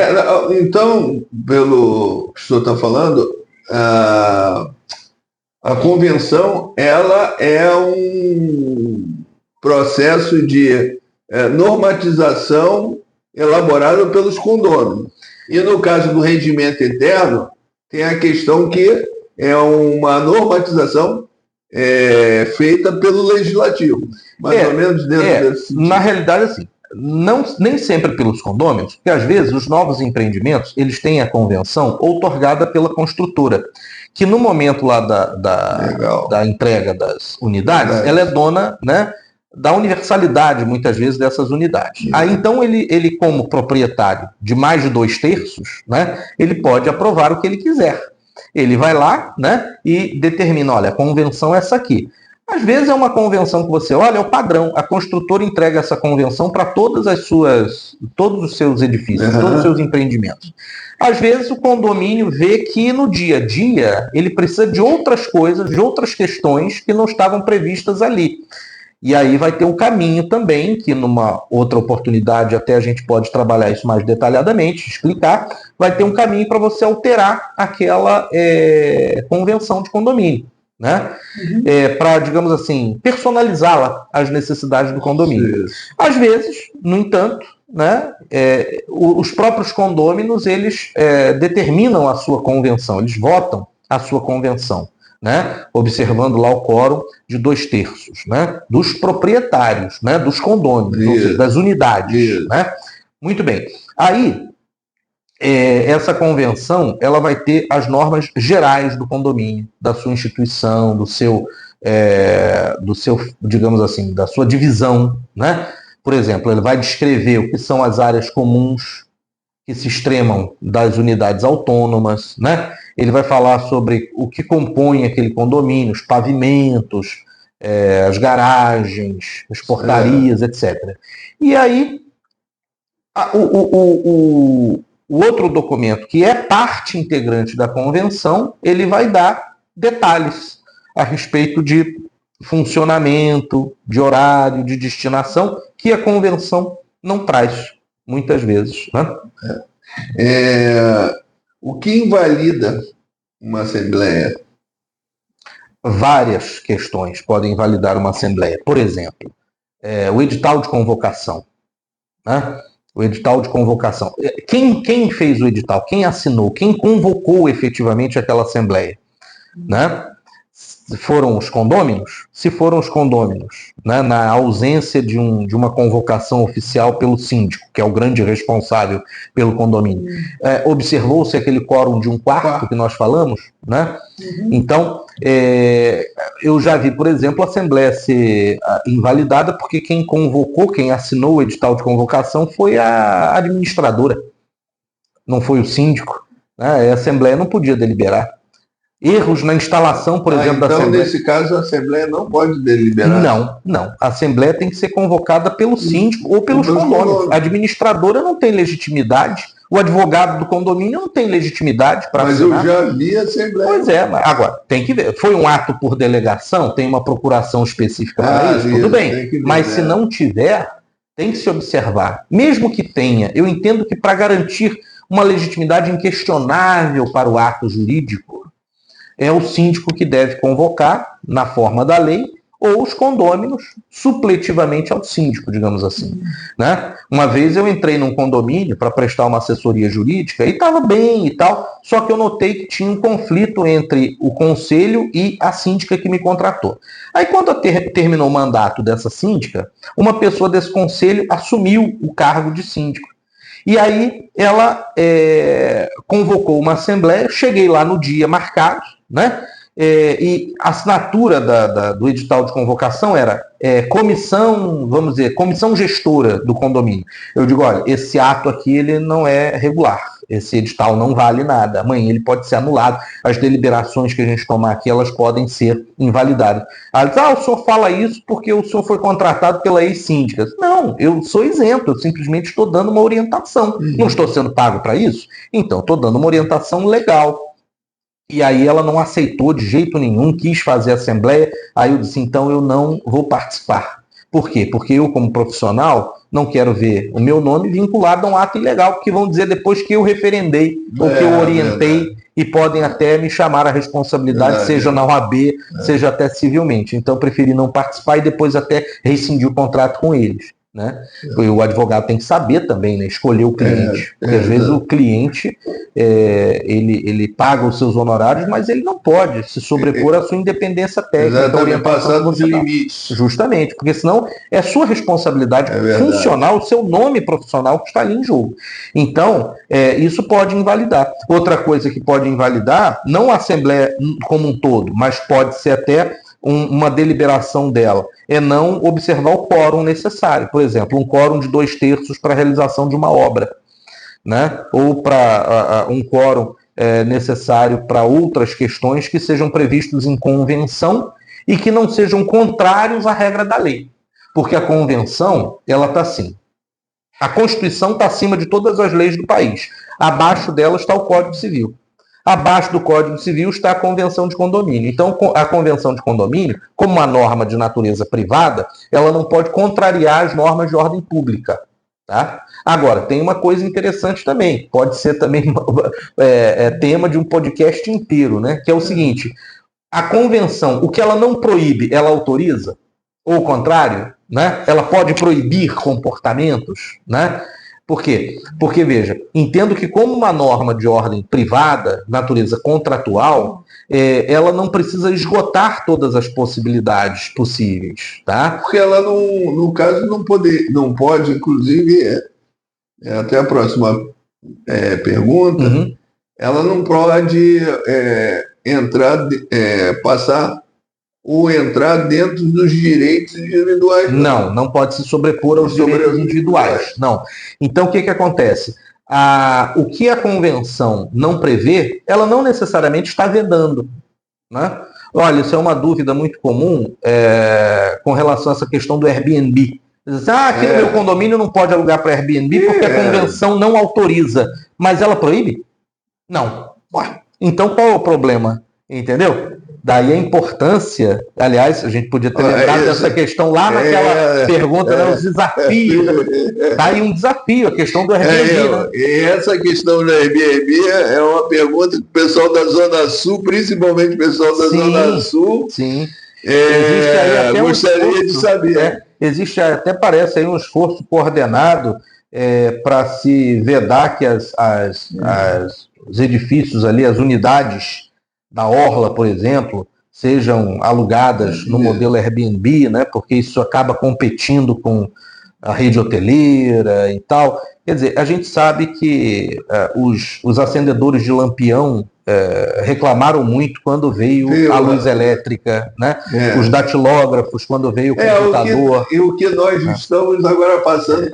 Então, pelo que o senhor está falando, a convenção ela é um processo de normatização elaborada pelos condôminos. E no caso do regimento interno, tem a questão que é uma normatização feita pelo legislativo. Mais ou menos dentro desse sentido. Na realidade, assim, nem sempre pelos condôminos, porque às vezes os novos empreendimentos eles têm a convenção outorgada pela construtora, que no momento lá da entrega das unidades, ela é dona, né, da universalidade, muitas vezes, dessas unidades. Aí, então, ele, como proprietário de mais de 2/3, né, ele pode aprovar o que ele quiser. Ele vai lá, né, e determina, olha, a convenção é essa aqui. Às vezes é uma convenção que você olha, é o padrão. A construtora entrega essa convenção para todos os seus edifícios, todos os seus empreendimentos. Às vezes o condomínio vê que no dia a dia ele precisa de outras coisas, de outras questões que não estavam previstas ali. E aí vai ter um caminho também, que numa outra oportunidade até a gente pode trabalhar isso mais detalhadamente, explicar, vai ter um caminho para você alterar aquela convenção de condomínio, né? Para, digamos assim, personalizá-la às necessidades do condomínio. Às vezes, no entanto, né, os próprios condôminos, eles determinam a sua convenção, eles votam a sua convenção, né, observando lá o quórum de 2/3, né, dos proprietários, né, dos condôminos, ou seja, das unidades. Né? Muito bem. Aí, essa convenção ela vai ter as normas gerais do condomínio, da sua instituição, do seu, digamos assim, da sua divisão. Né? Por exemplo, ele vai descrever o que são as áreas comuns que se extremam das unidades autônomas, né? Ele vai falar sobre o que compõe aquele condomínio, os pavimentos, as garagens, as portarias, etc. E aí, o outro documento, que é parte integrante da convenção, ele vai dar detalhes a respeito de funcionamento, de horário, de destinação, que a convenção não traz, muitas vezes. Né? O que invalida uma assembleia? Várias questões podem invalidar uma assembleia. Por exemplo, o edital de convocação. Né? O edital de convocação. Quem fez o edital? Quem assinou? Quem convocou efetivamente aquela assembleia? Né? Foram os condôminos? Se foram os condôminos, né, na ausência de uma convocação oficial pelo síndico, que é o grande responsável pelo condomínio, observou-se aquele quórum de 1/4 que nós falamos, né? Então, eu já vi, por exemplo, a Assembleia ser invalidada porque quem convocou, quem assinou o edital de convocação foi a administradora, não foi o síndico, né? A Assembleia não podia deliberar. Erros na instalação, por exemplo, da Assembleia. Então, nesse caso, a Assembleia não pode deliberar? Não. A Assembleia tem que ser convocada pelo síndico ou pelos condôminos. A administradora não tem legitimidade, o advogado do condomínio não tem legitimidade para assinar. Mas eu já vi a Assembleia. Pois é, mas agora, tem que ver. Foi um ato por delegação? Tem uma procuração específica para isso? Tudo bem. Mas se não tiver, tem que se observar. Mesmo que tenha, eu entendo que para garantir uma legitimidade inquestionável para o ato jurídico, é o síndico que deve convocar, na forma da lei, ou os condôminos, supletivamente ao síndico, digamos assim. Né? Uma vez eu entrei num condomínio para prestar uma assessoria jurídica e estava bem e tal, só que eu notei que tinha um conflito entre o conselho e a síndica que me contratou. Aí quando terminou o mandato dessa síndica, uma pessoa desse conselho assumiu o cargo de síndico. E aí ela convocou uma assembleia, cheguei lá no dia marcado, né? E a assinatura do edital de convocação era comissão gestora do condomínio. Eu digo, olha, esse ato aqui ele não é regular, esse edital não vale nada, amanhã ele pode ser anulado, as deliberações que a gente tomar aqui, elas podem ser invalidadas. Ela diz, o senhor fala isso porque o senhor foi contratado pela ex-síndica. Não, eu sou isento, eu simplesmente estou dando uma orientação. Não estou sendo pago para isso? Então, estou dando uma orientação legal. E aí ela não aceitou de jeito nenhum, quis fazer a assembleia, aí eu disse, então eu não vou participar. Por quê? Porque eu, como profissional, não quero ver o meu nome vinculado a um ato ilegal, porque vão dizer depois que eu referendei, ou que eu orientei, e podem até me chamar a responsabilidade, seja na OAB, seja até civilmente. Então eu preferi não participar e depois até rescindir o contrato com eles. Né? O advogado tem que saber também, né? Escolher o cliente, porque às vezes o cliente ele paga os seus honorários, mas ele não pode se sobrepor à sua independência técnica, passando de limites. Justamente, porque senão é sua responsabilidade funcional, o seu nome profissional que está ali em jogo. Então, isso pode invalidar. Outra coisa que pode invalidar, não a Assembleia como um todo, mas pode ser até uma deliberação dela, é não observar o quórum necessário. Por exemplo, um quórum de 2/3 para a realização de uma obra, né? Ou para um quórum necessário para outras questões que sejam previstos em convenção e que não sejam contrários à regra da lei. Porque a convenção, ela está assim. A Constituição está acima de todas as leis do país. Abaixo dela está o Código Civil. Abaixo do Código Civil está a Convenção de Condomínio. Então, a Convenção de Condomínio, como uma norma de natureza privada, ela não pode contrariar as normas de ordem pública. Tá? Agora, tem uma coisa interessante também, pode ser também tema de um podcast inteiro, né? Que é o seguinte, a Convenção, o que ela não proíbe, ela autoriza? Ou o contrário, né? Ela pode proibir comportamentos, né? Por quê? Porque, veja, entendo que como uma norma de ordem privada, natureza contratual, ela não precisa esgotar todas as possibilidades possíveis, tá? Porque ela, no caso, não pode, inclusive, até a próxima pergunta, ela não pode passar ou entrar dentro dos direitos individuais. Não pode se sobrepor aos direitos individuais. Não. Então, o que acontece? O que a Convenção não prevê, ela não necessariamente está vedando. Né? Olha, isso é uma dúvida muito comum com relação a essa questão do Airbnb. Aqui no meu condomínio não pode alugar para Airbnb porque a Convenção não autoriza. Mas ela proíbe? Não. Então, qual é o problema? Entendeu? Daí a importância, aliás, a gente podia ter lembrado dessa questão lá naquela pergunta, né, os desafios. Daí um desafio, a questão do Airbnb. Né? E essa questão do Airbnb é uma pergunta que o pessoal da Zona Sul, principalmente o pessoal da Zona Sul, gostaria de saber. Existe até, parece, aí um esforço coordenado para se vedar que os edifícios ali, as unidades da orla, por exemplo, sejam alugadas no modelo Airbnb, né, porque isso acaba competindo com a rede hoteleira e tal. Quer dizer, a gente sabe que os acendedores de lampião reclamaram muito quando veio a luz elétrica, né? Os datilógrafos, quando veio o computador. O que nós estamos agora passando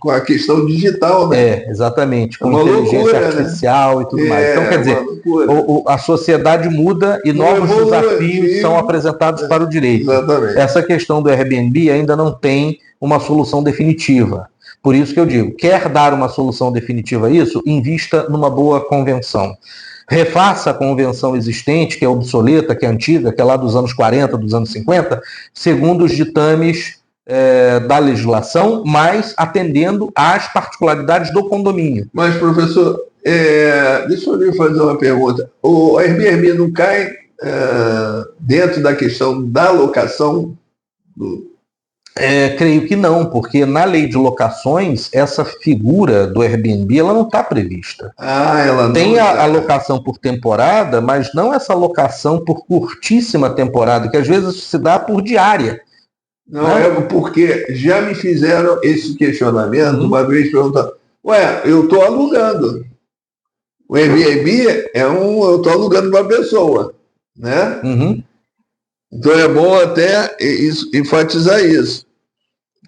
com a questão digital, né? Exatamente, com inteligência artificial, né? E tudo mais. Então, quer dizer, a sociedade muda e novos desafios são apresentados para o direito. Exatamente. Essa questão do Airbnb ainda não tem uma solução definitiva. Por isso que eu digo, quer dar uma solução definitiva a isso? Invista numa boa convenção. Refaça a convenção existente, que é obsoleta, que é antiga, que é lá dos anos 40, dos anos 50, segundo os ditames da legislação, mas atendendo às particularidades do condomínio. Mas, professor, deixa eu lhe fazer uma pergunta. O Airbnb não cai dentro da questão da locação do... Creio que não, porque na lei de locações, essa figura do Airbnb ela não está prevista. Ela não tem a locação por temporada, mas não essa locação por curtíssima temporada, que às vezes se dá por diária. Não, porque já me fizeram esse questionamento, uma vez perguntando, eu estou alugando. O Airbnb eu estou alugando uma pessoa, né? Então é bom até enfatizar isso.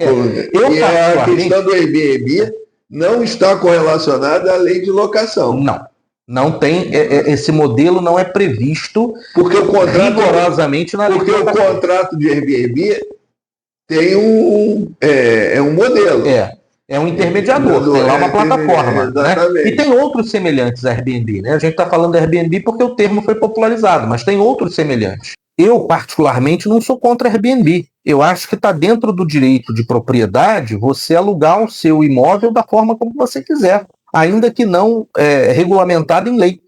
A questão do Airbnb não está correlacionada à lei de locação. Não tem, esse modelo não é previsto porque o contrato, rigorosamente na lei de locação. Porque o contrato de Airbnb tem um modelo. É um intermediador, tem lá uma plataforma. Né? E tem outros semelhantes a Airbnb. Né? A gente está falando de Airbnb porque o termo foi popularizado, mas tem outros semelhantes. Eu, particularmente, não sou contra Airbnb. Eu acho que está dentro do direito de propriedade você alugar o seu imóvel da forma como você quiser, ainda que não regulamentado em lei.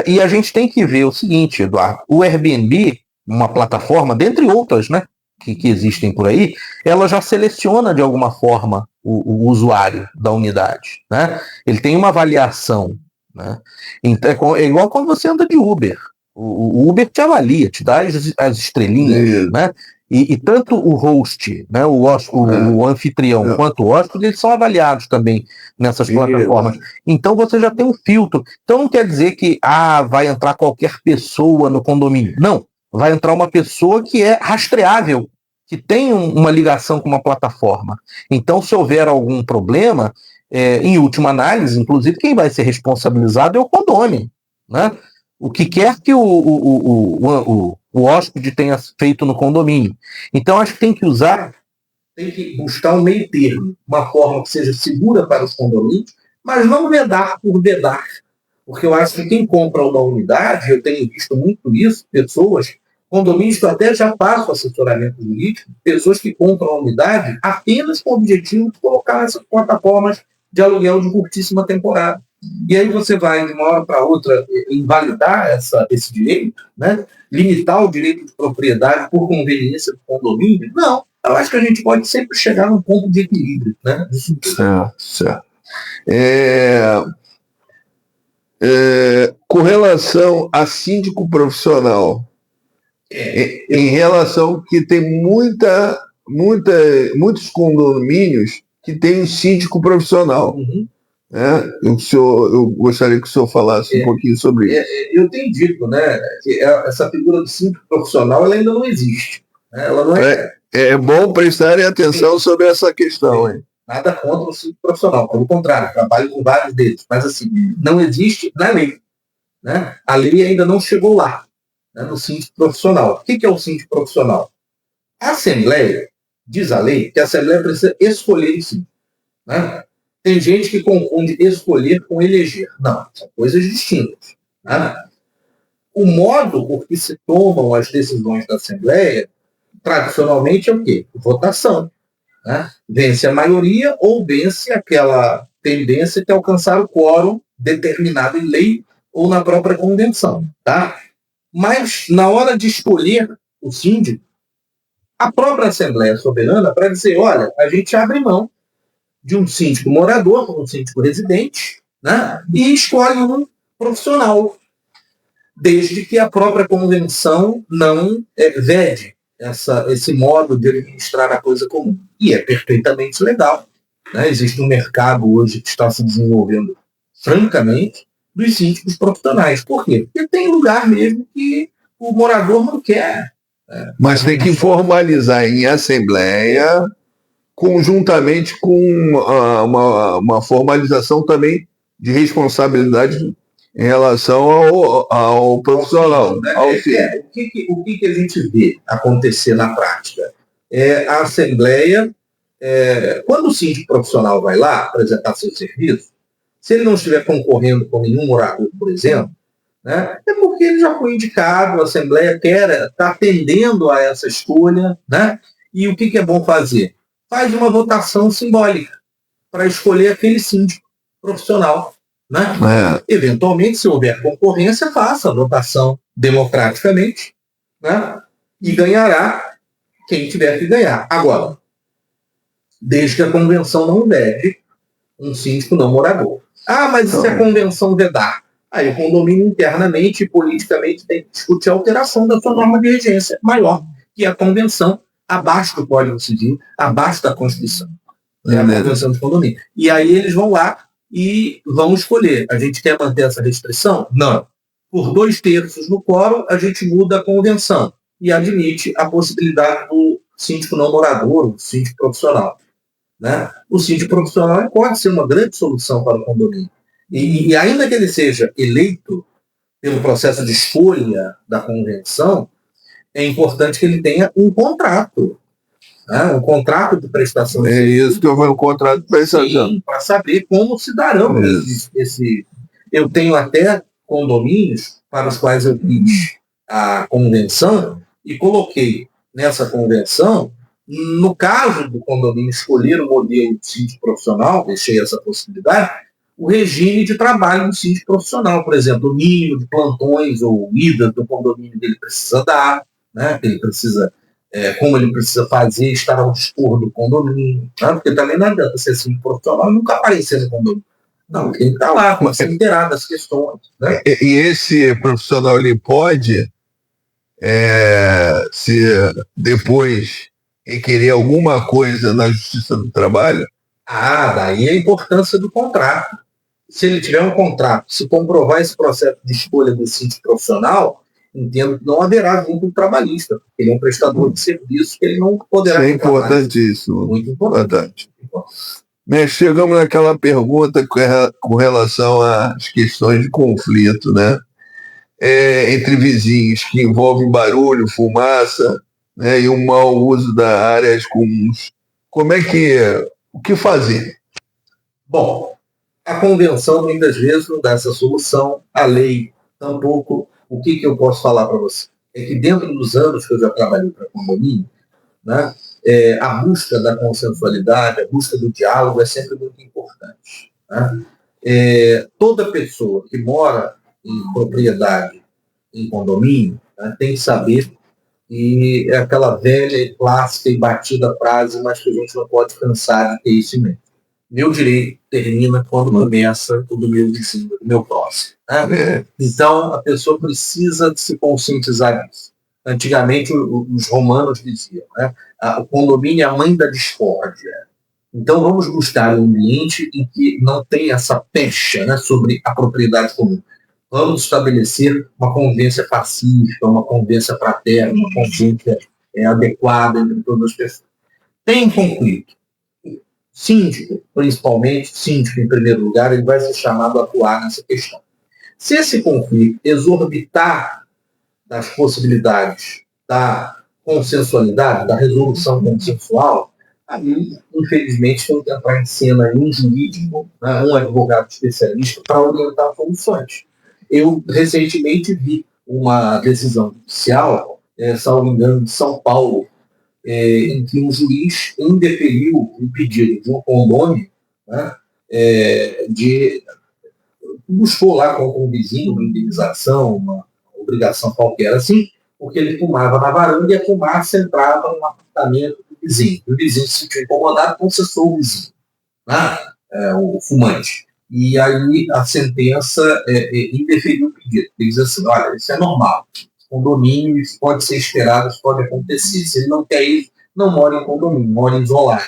E a gente tem que ver o seguinte, Eduardo, o Airbnb, uma plataforma, dentre outras, né, que existem por aí, ela já seleciona de alguma forma o usuário da unidade. Né? Ele tem uma avaliação. Né? Então, é igual quando você anda de Uber. O Uber te avalia, te dá as estrelinhas, né? E tanto o host, né, o anfitrião, quanto o hóspede, eles são avaliados também nessas plataformas. Então você já tem um filtro. Então não quer dizer que vai entrar qualquer pessoa no condomínio. Não, vai entrar uma pessoa que é rastreável, que tem uma ligação com uma plataforma. Então, se houver algum problema, em última análise, inclusive, quem vai ser responsabilizado é o condomínio, né? O que quer que o hóspede tenha feito no condomínio. Então, acho que tem que buscar um meio termo, uma forma que seja segura para os condomínios, mas não vedar por vedar. Porque eu acho que quem compra uma unidade, eu tenho visto muito isso, condomínios que até já passam assessoramento jurídico, pessoas que compram a unidade apenas com o objetivo de colocar essas plataformas de aluguel de curtíssima temporada. E aí você vai, de uma hora para outra, invalidar esse direito, né? Limitar o direito de propriedade por conveniência do condomínio? Não. Eu acho que a gente pode sempre chegar num ponto de equilíbrio. Né? Certo. Com relação a síndico profissional, em relação que tem muitos condomínios que tem um síndico profissional. Eu gostaria que o senhor falasse um pouquinho sobre isso. Eu tenho dito, né, que essa figura do síndico profissional ela ainda não existe. Né? Ela não é bom prestarem atenção sobre essa questão. Hein? Nada contra o síndico profissional, pelo contrário, trabalho com vários deles, mas assim, não existe na lei. Né? A lei ainda não chegou lá, né, no síndico profissional. O que é o síndico profissional? A Assembleia, diz a lei, que a Assembleia precisa escolher o síndico. Né? Tem gente que confunde escolher com eleger. Não, são coisas distintas. Né? O modo por que se tomam as decisões da Assembleia, tradicionalmente, é o quê? Votação. Né? Vence a maioria ou vence aquela tendência de alcançar o quórum determinado em lei ou na própria convenção. Tá? Mas, na hora de escolher o síndico, a própria Assembleia Soberana, para dizer, olha, a gente abre mão de um síndico morador, um síndico residente, né? E escolhe um profissional. desde que a própria convenção não vede esse modo de administrar a coisa comum. E é perfeitamente legal. Né? Existe um mercado hoje que está se desenvolvendo francamente dos síndicos profissionais. Por quê? Porque tem lugar mesmo que o morador não quer. Mas tem que formalizar em assembleia, conjuntamente com uma formalização também de responsabilidade em relação ao profissional. Né? O que a gente vê acontecer na prática? A assembleia, quando o síndico profissional vai lá apresentar seu serviço, se ele não estiver concorrendo com nenhum morador, por exemplo, né, é porque ele já foi indicado, a Assembleia está atendendo a essa escolha, né? E o que é bom fazer? Faz uma votação simbólica para escolher aquele síndico profissional. Né? Eventualmente, se houver concorrência, faça a votação democraticamente, né? E ganhará quem tiver que ganhar. Agora, desde que a convenção não vede um síndico não morador. Mas se a convenção vedar? Aí o condomínio internamente e politicamente tem que discutir a alteração da sua norma de regência maior, que é a convenção, abaixo do Código Civil, abaixo da Constituição. É a convenção de condomínio. E aí eles vão lá e vão escolher. A gente quer manter essa restrição? Não. Por 2/3 no quórum, a gente muda a convenção e admite a possibilidade do síndico não morador, o síndico profissional. Né? O síndico profissional pode ser uma grande solução para o condomínio. E ainda que ele seja eleito pelo processo de escolha da convenção, é importante que ele tenha um contrato. Um contrato de prestação de serviço. É isso que eu vou um contrato de prestação. Para saber como se darão esse. Eu tenho até condomínios para os quais eu fiz a convenção e coloquei nessa convenção, no caso do condomínio escolher o modelo de síndico profissional, deixei essa possibilidade, o regime de trabalho do síndico profissional, por exemplo, o mínimo de plantões ou idas do condomínio que ele precisa dar, né, que ele precisa, como ele precisa fazer, estar ao dispor do condomínio, né, porque também não adianta ser síndico profissional e nunca aparecer no condomínio. Não, tem que estar lá, tem que ser inteirado das questões. Né? E esse profissional, ele pode, se depois requerer alguma coisa na Justiça do Trabalho? Daí a importância do contrato. Se ele tiver um contrato, se comprovar esse processo de escolha do síndico profissional, entendo que não haverá vínculo trabalhista, porque ele é um prestador de serviço que ele não poderá... Isso é importantíssimo. Muito importante. Mas chegamos naquela pergunta com relação às questões de conflito, né? Entre vizinhos, que envolvem barulho, fumaça, né, e um mau uso das áreas comuns. O que fazer? Bom, a convenção muitas vezes não dá essa solução, a lei tampouco. O que eu posso falar para você? É que dentro dos anos que eu já trabalhei para condomínio, né, a busca da consensualidade, a busca do diálogo é sempre muito importante. Né? Toda pessoa que mora em propriedade, em condomínio, né, tem que saber que é aquela velha e clássica e batida frase, mas que a gente não pode cansar de ter isso em mente. Meu direito termina quando começa o do meu vizinho, do meu próximo. Né? Então, a pessoa precisa se conscientizar disso. Antigamente, os romanos diziam, né? O condomínio é a mãe da discórdia. Então, vamos buscar um ambiente em que não tem essa pecha, né, sobre a propriedade comum. Vamos estabelecer uma convivência pacífica, uma convivência fraterna, uma convivência adequada entre todas as pessoas. Tem conflito. Síndico, principalmente, síndico em primeiro lugar, ele vai ser chamado a atuar nessa questão. Se esse conflito exorbitar das possibilidades da consensualidade, da resolução consensual, aí, infelizmente, tem que entrar em cena um jurídico, né, um advogado especialista para orientar soluções. Eu recentemente vi uma decisão judicial, salvo engano, de São Paulo, em que um juiz indeferiu um pedido de um condômino, né, buscou lá contra um vizinho uma indenização, uma obrigação qualquer assim, porque ele fumava na varanda e a fumaça entrava no apartamento do vizinho. O vizinho se sentiu incomodado, processou o vizinho, né, o fumante. E aí a sentença indeferiu o pedido dito. Ele diz assim, olha, isso é normal. Condomínio, isso pode ser esperado, isso pode acontecer. Se ele não quer isso, não mora em condomínio, mora isolado.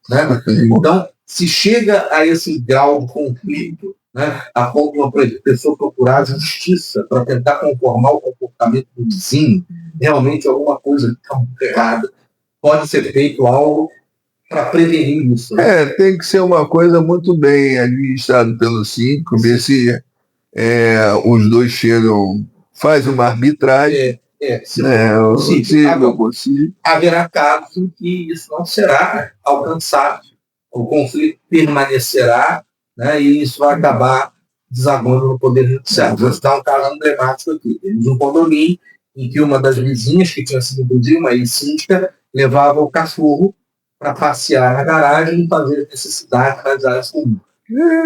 Né? Então, se chega a esse grau de conflito, né, a ponto de uma pessoa procurar justiça para tentar conformar o comportamento do vizinho, realmente alguma coisa está muito errada. Pode ser feito algo para prevenir isso. Né? Tem que ser uma coisa muito bem administrada pelo síndico, ver se os dois chegam, faz uma arbitragem. Possível. Haverá casos em que isso não será alcançado, o conflito permanecerá, né, e isso vai acabar desaguando no Poder Judiciário. Vou citar um caso emblemático aqui. Temos um condomínio em que uma das vizinhas, que tinha sido inclusive uma ex-síndica, levava o cachorro para passear na garagem e fazer necessidade nas áreas comuns.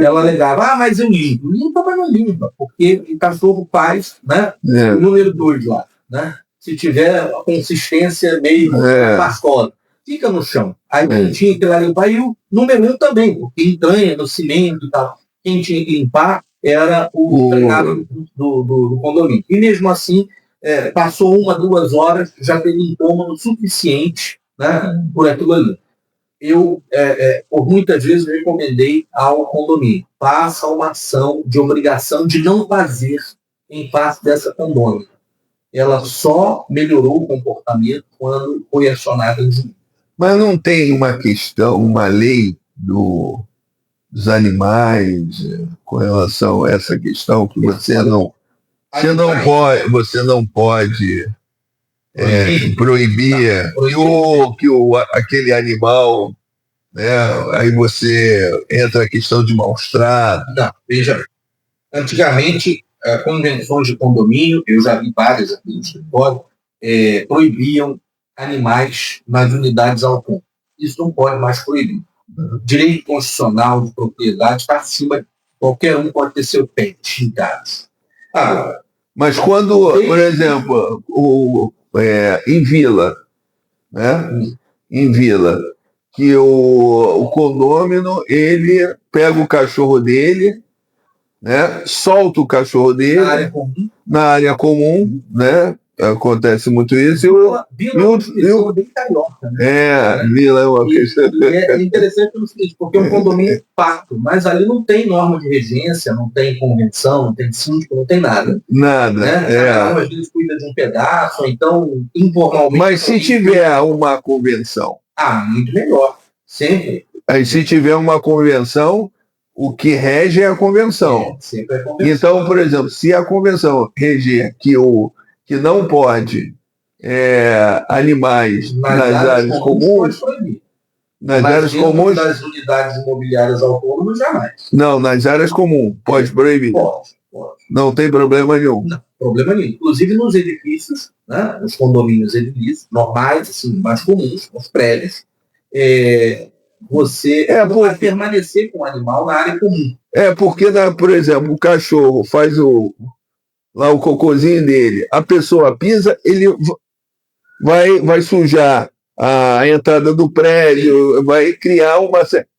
Ela alegava, mas eu limpo. Limpa, mas não limpa, porque o cachorro faz, né, o número 2 lá. Né? Se tiver a consistência meio pastosa, fica no chão. Aí quem tinha que limpar, e o número 1 também, porque entranha no cimento e tal. Quem tinha que limpar era o empregado do condomínio. E mesmo assim, passou 1, 2 horas, já teve incômodo suficiente, né, por aquilo ali. Eu, por muitas vezes, recomendei ao condomínio, faça uma ação de obrigação de não fazer em face dessa condômina. Ela só melhorou o comportamento quando foi acionada em juízo. Mas não tem uma questão, uma lei dos animais com relação a essa questão que você não pode proibir que aquele animal, né, aí você entra a questão de maus-tratos. Não, veja, antigamente convenções de condomínio, eu já vi várias aqui no escritório, proibiam animais nas unidades autônomas. Isso não pode mais proibir. Direito constitucional de propriedade está acima de qualquer um, pode ter seu pet em casa. Agora, mas quando, por exemplo, em vila, né? Em vila, que o condômino, ele pega o cachorro dele, né? Solta o cachorro dele na área comum, né? Acontece muito isso. Vila bem carioca, né? Vila é uma questão. É interessante pelo seguinte, porque é um condomínio pacto, mas ali não tem norma de regência, não tem convenção, não tem síndico, não tem nada. Nada. Né? Às vezes cuida de um pedaço, então informalmente. Mas se tiver uma convenção. Muito melhor. Sempre. Aí se tiver uma convenção, o que rege é a convenção. Sempre é a convenção. Então, por exemplo, se a convenção reger que não pode animais nas áreas comuns, nas áreas comuns, nas unidades imobiliárias autônomas, jamais. Não, nas áreas comuns, pode proibir. Pode. Não tem problema nenhum. Não, problema nenhum. Inclusive nos edifícios, né, nos condomínios edilícios, normais, assim, mais comuns, os prédios, você vai permanecer com o animal na área comum. Porque, por exemplo, o cachorro faz lá o cocôzinho dele, a pessoa pisa, ele vai sujar a entrada do prédio, vai criar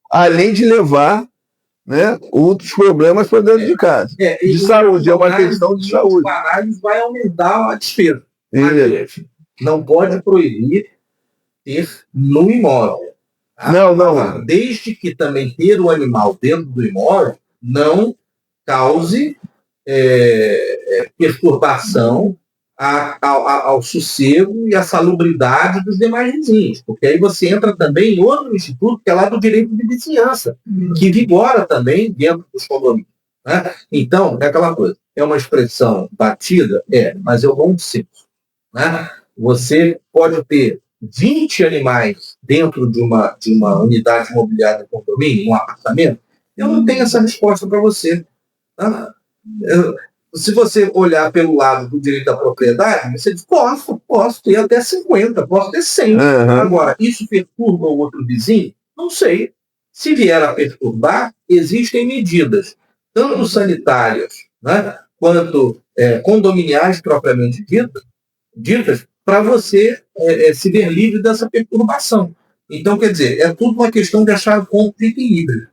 além de levar, né, outros problemas para dentro de casa. De saúde, é uma questão de saúde. Vai aumentar a despesa. Não pode proibir ter no imóvel. Não. Desde que também ter o animal dentro do imóvel não cause perturbação ao sossego e à salubridade dos demais vizinhos. Porque aí você entra também em outro instituto, que é lá do direito de vizinhança, que vigora também dentro dos condomínios. Né? Então, é aquela coisa. É uma expressão batida? Mas é o bom senso. Né? Você pode ter 20 animais dentro de uma unidade imobiliária de condomínio, um apartamento. Eu não tenho essa resposta para você. Tá? Se você olhar pelo lado do direito da propriedade, você diz, posso ter até 50, posso ter 100. Agora, isso perturba o outro vizinho? Não sei. Se vier a perturbar, existem medidas, tanto sanitárias, né, quanto condominiais propriamente ditas, para você se ver livre dessa perturbação. Então, quer dizer, é tudo uma questão de achar ponto de equilíbrio.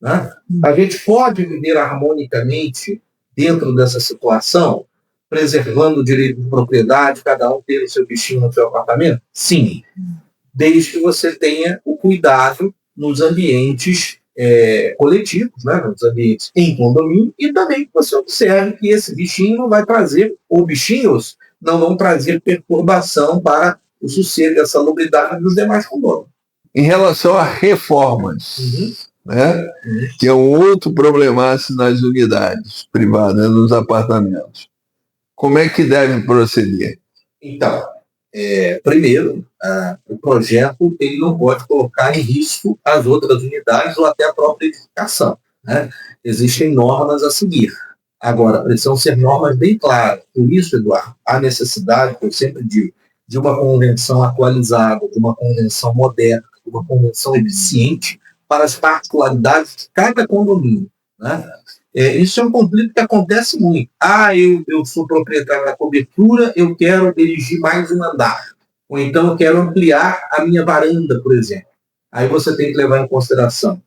Né? A gente pode viver harmonicamente dentro dessa situação, preservando o direito de propriedade, cada um ter o seu bichinho no seu apartamento? Sim, desde que você tenha o cuidado nos ambientes coletivos, né, nos ambientes em condomínio, e também que você observe que esse bichinho não vai trazer, ou bichinhos não vão trazer perturbação para o sossego e a salubridade dos demais condomínios. Em relação a reformas, né, que é um outro problemaço nas unidades privadas, nos apartamentos, como é que devem proceder? Então, primeiro, o projeto ele não pode colocar em risco as outras unidades ou até a própria edificação, né? Existem normas a seguir. Agora, precisam ser normas bem claras. Por isso, Eduardo, há necessidade, que eu sempre digo, de uma convenção atualizada, de uma convenção moderna, de uma convenção eficiente para as particularidades de cada condomínio, né? Isso é um conflito que acontece muito. Eu sou proprietário da cobertura, eu quero erigir mais um andar. Ou então eu quero ampliar a minha varanda, por exemplo. Aí você tem que levar em consideração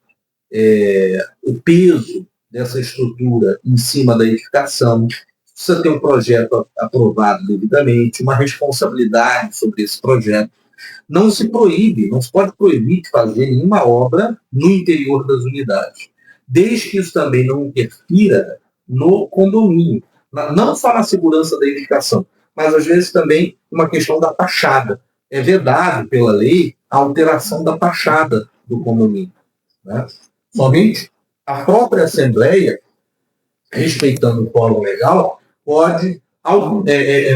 o peso dessa estrutura em cima da edificação. Precisa ter um projeto aprovado devidamente, uma responsabilidade sobre esse projeto. Não se pode proibir de fazer nenhuma obra no interior das unidades, desde que isso também não interfira no condomínio, não só na segurança da edificação, mas às vezes também uma questão da fachada. É vedado pela lei a alteração da fachada do condomínio, né? Somente a própria Assembleia, respeitando o fórum legal, pode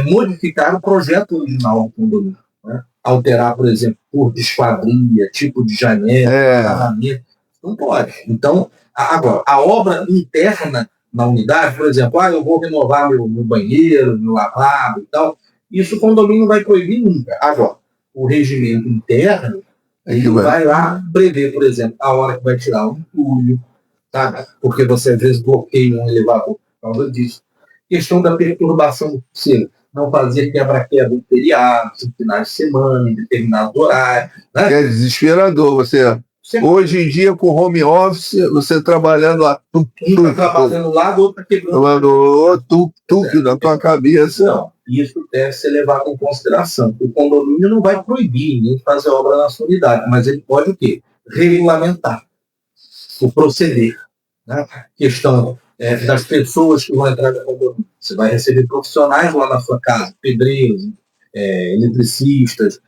modificar o projeto original do condomínio, né? Alterar, por exemplo, cor de esquadria, tipo de janela, acabamento. Não pode. Então, agora, a obra interna na unidade, por exemplo, eu vou renovar meu banheiro, meu lavabo e tal, isso o condomínio não vai proibir nunca. Agora, o regimento interno, ele vai lá prever, por exemplo, a hora que vai tirar o entulho, tá? Porque você às vezes bloqueia um elevador por causa disso. Questão da perturbação do sossego. Não fazer quebra-quebra em feriados, em finais de semana, em determinados horários. Né? É desesperador. Hoje em dia, com home office, você trabalhando lá, um está trabalhando lá, o outro está quebrando na tua cabeça. Não, isso deve ser levado em consideração. O condomínio não vai proibir ninguém de fazer obra na sua unidade, mas ele pode o quê? Regulamentar o proceder. Né? Questão das pessoas que vão entrar no condomínio. Você vai receber profissionais lá na sua casa, pedreiros, eletricistas,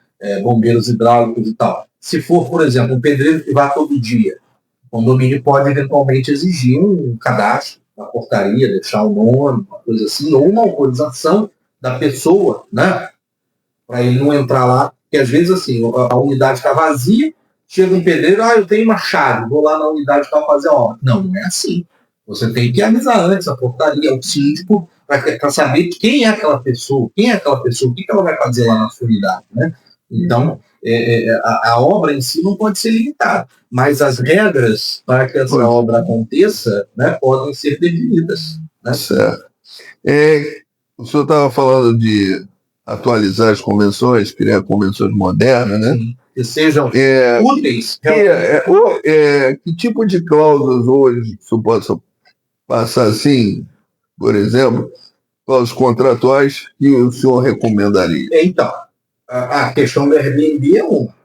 bombeiros hidráulicos e tal. Se for, por exemplo, um pedreiro que vai todo dia, o condomínio pode eventualmente exigir um cadastro, uma portaria, deixar o nome, uma coisa assim, ou uma autorização da pessoa, né? Para ele não entrar lá, porque às vezes assim, a unidade está vazia, chega um pedreiro, eu tenho uma chave, vou lá na unidade para fazer a obra. Não é assim. Você tem que avisar antes a portaria, o síndico, para saber quem é aquela pessoa, o que ela vai fazer lá na sua unidade, né? Então, a obra em si não pode ser limitada, mas as regras para que essa obra aconteça, né, podem ser definidas. Né? Certo. O senhor estava falando de atualizar as convenções, criar convenções modernas, né? Sim. Que sejam úteis. Que tipo de cláusulas hoje, se eu posso passar assim, por exemplo, cláusulas contratuais que o senhor recomendaria? Então, a questão do Airbnb é uma.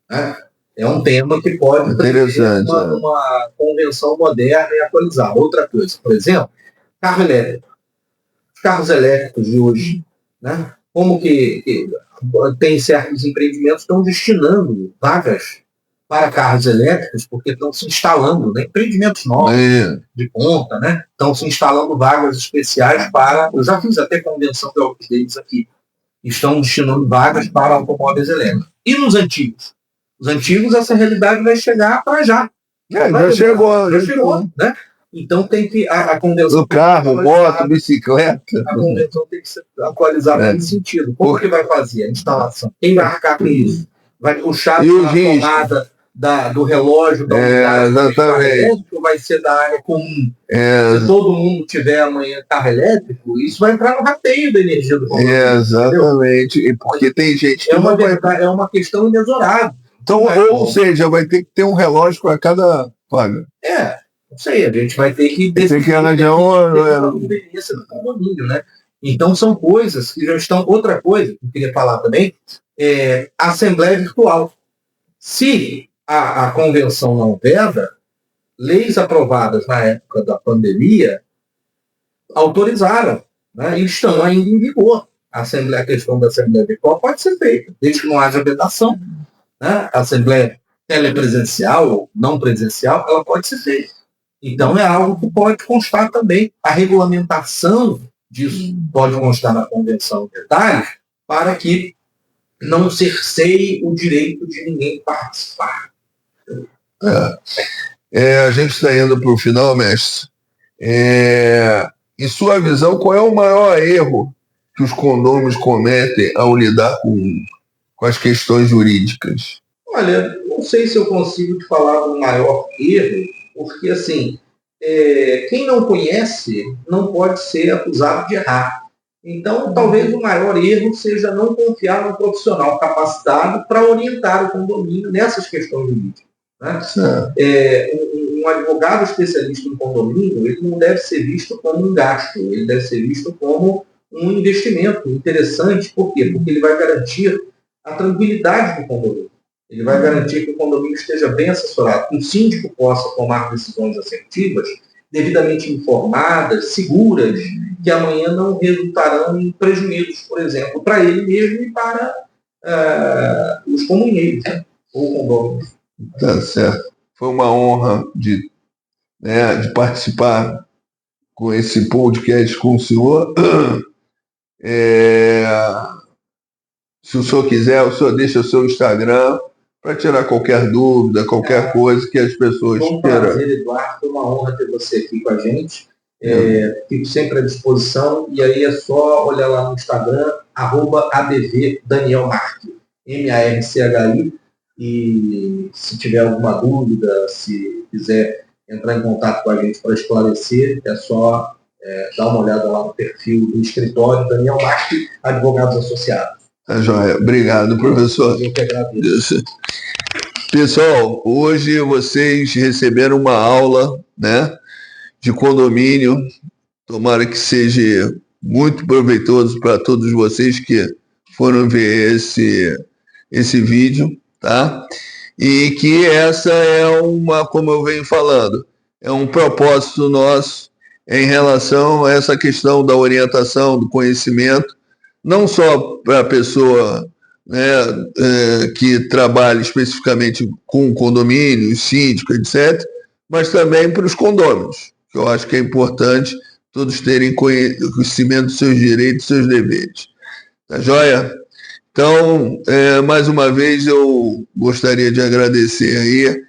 Né? É um tema que pode ter uma convenção moderna e atualizada. Outra coisa, por exemplo, carro elétrico. Os carros elétricos de hoje, né? Como que tem certos empreendimentos que estão destinando vagas para carros elétricos, porque estão se instalando, né? Empreendimentos novos, de ponta, né? Estão se instalando vagas especiais para... Eu já fiz até convenção de alguns deles aqui. Estão destinando vagas para automóveis elétricos. E nos antigos? Os antigos, essa realidade vai chegar para já. Já chegou. Né? Então tem que a convenção... O carro, moto, bicicleta. A convenção tem que ser atualizada nesse sentido. Como que vai fazer a instalação? Quem vai arcar com isso? Vai puxar a tomada do relógio da unidade vai ser da área comum. Se todo mundo tiver amanhã carro elétrico, isso vai entrar no rateio da energia do condomínio. Exatamente. E porque tem gente que é uma questão inexorável. Então, ou seja, vai ter que ter um relógio para cada vaga. Não sei, a gente vai ter que decidir. Tem que arranjar uma conveniência do condomínio, né? Então são coisas que já estão. Outra coisa que eu queria falar também é a Assembleia Virtual. Se a convenção não veda, leis aprovadas na época da pandemia autorizaram, né, e estão ainda em vigor. A questão da Assembleia Virtual pode ser feita, desde que não haja vedação. Né? A Assembleia telepresencial ou não presencial, ela pode ser feita. Então é algo que pode constar também. A regulamentação disso pode constar na convenção em detalhes, para que não cerceie o direito de ninguém participar. A gente está indo para o final, mestre. Em sua visão, qual é o maior erro que os condôminos cometem ao lidar com as questões jurídicas? Olha, não sei se eu consigo te falar do maior erro, porque, assim, quem não conhece não pode ser acusado de errar. Então, talvez o maior erro seja não confiar num profissional capacitado para orientar o condomínio nessas questões jurídicas. Né? Um advogado especialista em condomínio, ele não deve ser visto como um gasto, ele deve ser visto como um investimento interessante. Por quê? Porque ele vai garantir a tranquilidade do condomínio. Ele vai garantir que o condomínio esteja bem assessorado, que o síndico possa tomar decisões assertivas, devidamente informadas, seguras, que amanhã não resultarão em prejuízos, por exemplo, para ele mesmo e para os comunheiros, né? Ou condôminos. Tá certo. Foi uma honra de participar com esse podcast com o senhor. Se o senhor quiser, o senhor deixa o seu Instagram para tirar qualquer dúvida, qualquer coisa que as pessoas queiram. Foi um prazer, Eduardo. Foi uma honra ter você aqui com a gente. Fico sempre à disposição. E aí é só olhar lá no Instagram, @advdanielmarchi, MARCHI. E se tiver alguma dúvida, se quiser entrar em contato com a gente para esclarecer, é só dar uma olhada lá no perfil do escritório Daniel Marchi, Advogados Associados. Tá joia. Obrigado, professor. Eu que agradeço. Pessoal, hoje vocês receberam uma aula, né, de condomínio. Tomara que seja muito proveitoso para todos vocês que foram ver esse vídeo, tá? E que essa é como eu venho falando, é um propósito nosso em relação a essa questão da orientação, do conhecimento, não só para a pessoa, né, que trabalha especificamente com condomínio, síndico, etc., mas também para os condôminos, que eu acho que é importante todos terem conhecimento dos seus direitos e seus deveres. Tá joia? Então, mais uma vez, eu gostaria de agradecer aí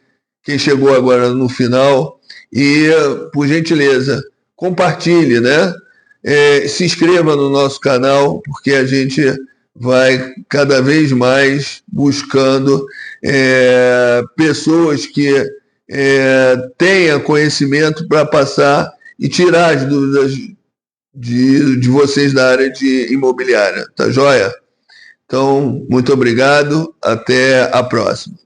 quem chegou agora no final e, por gentileza, compartilhe, né? Se inscreva no nosso canal, porque a gente vai cada vez mais buscando pessoas que tenham conhecimento para passar e tirar as dúvidas de vocês da área de imobiliária. Tá joia? Então, muito obrigado. Até a próxima.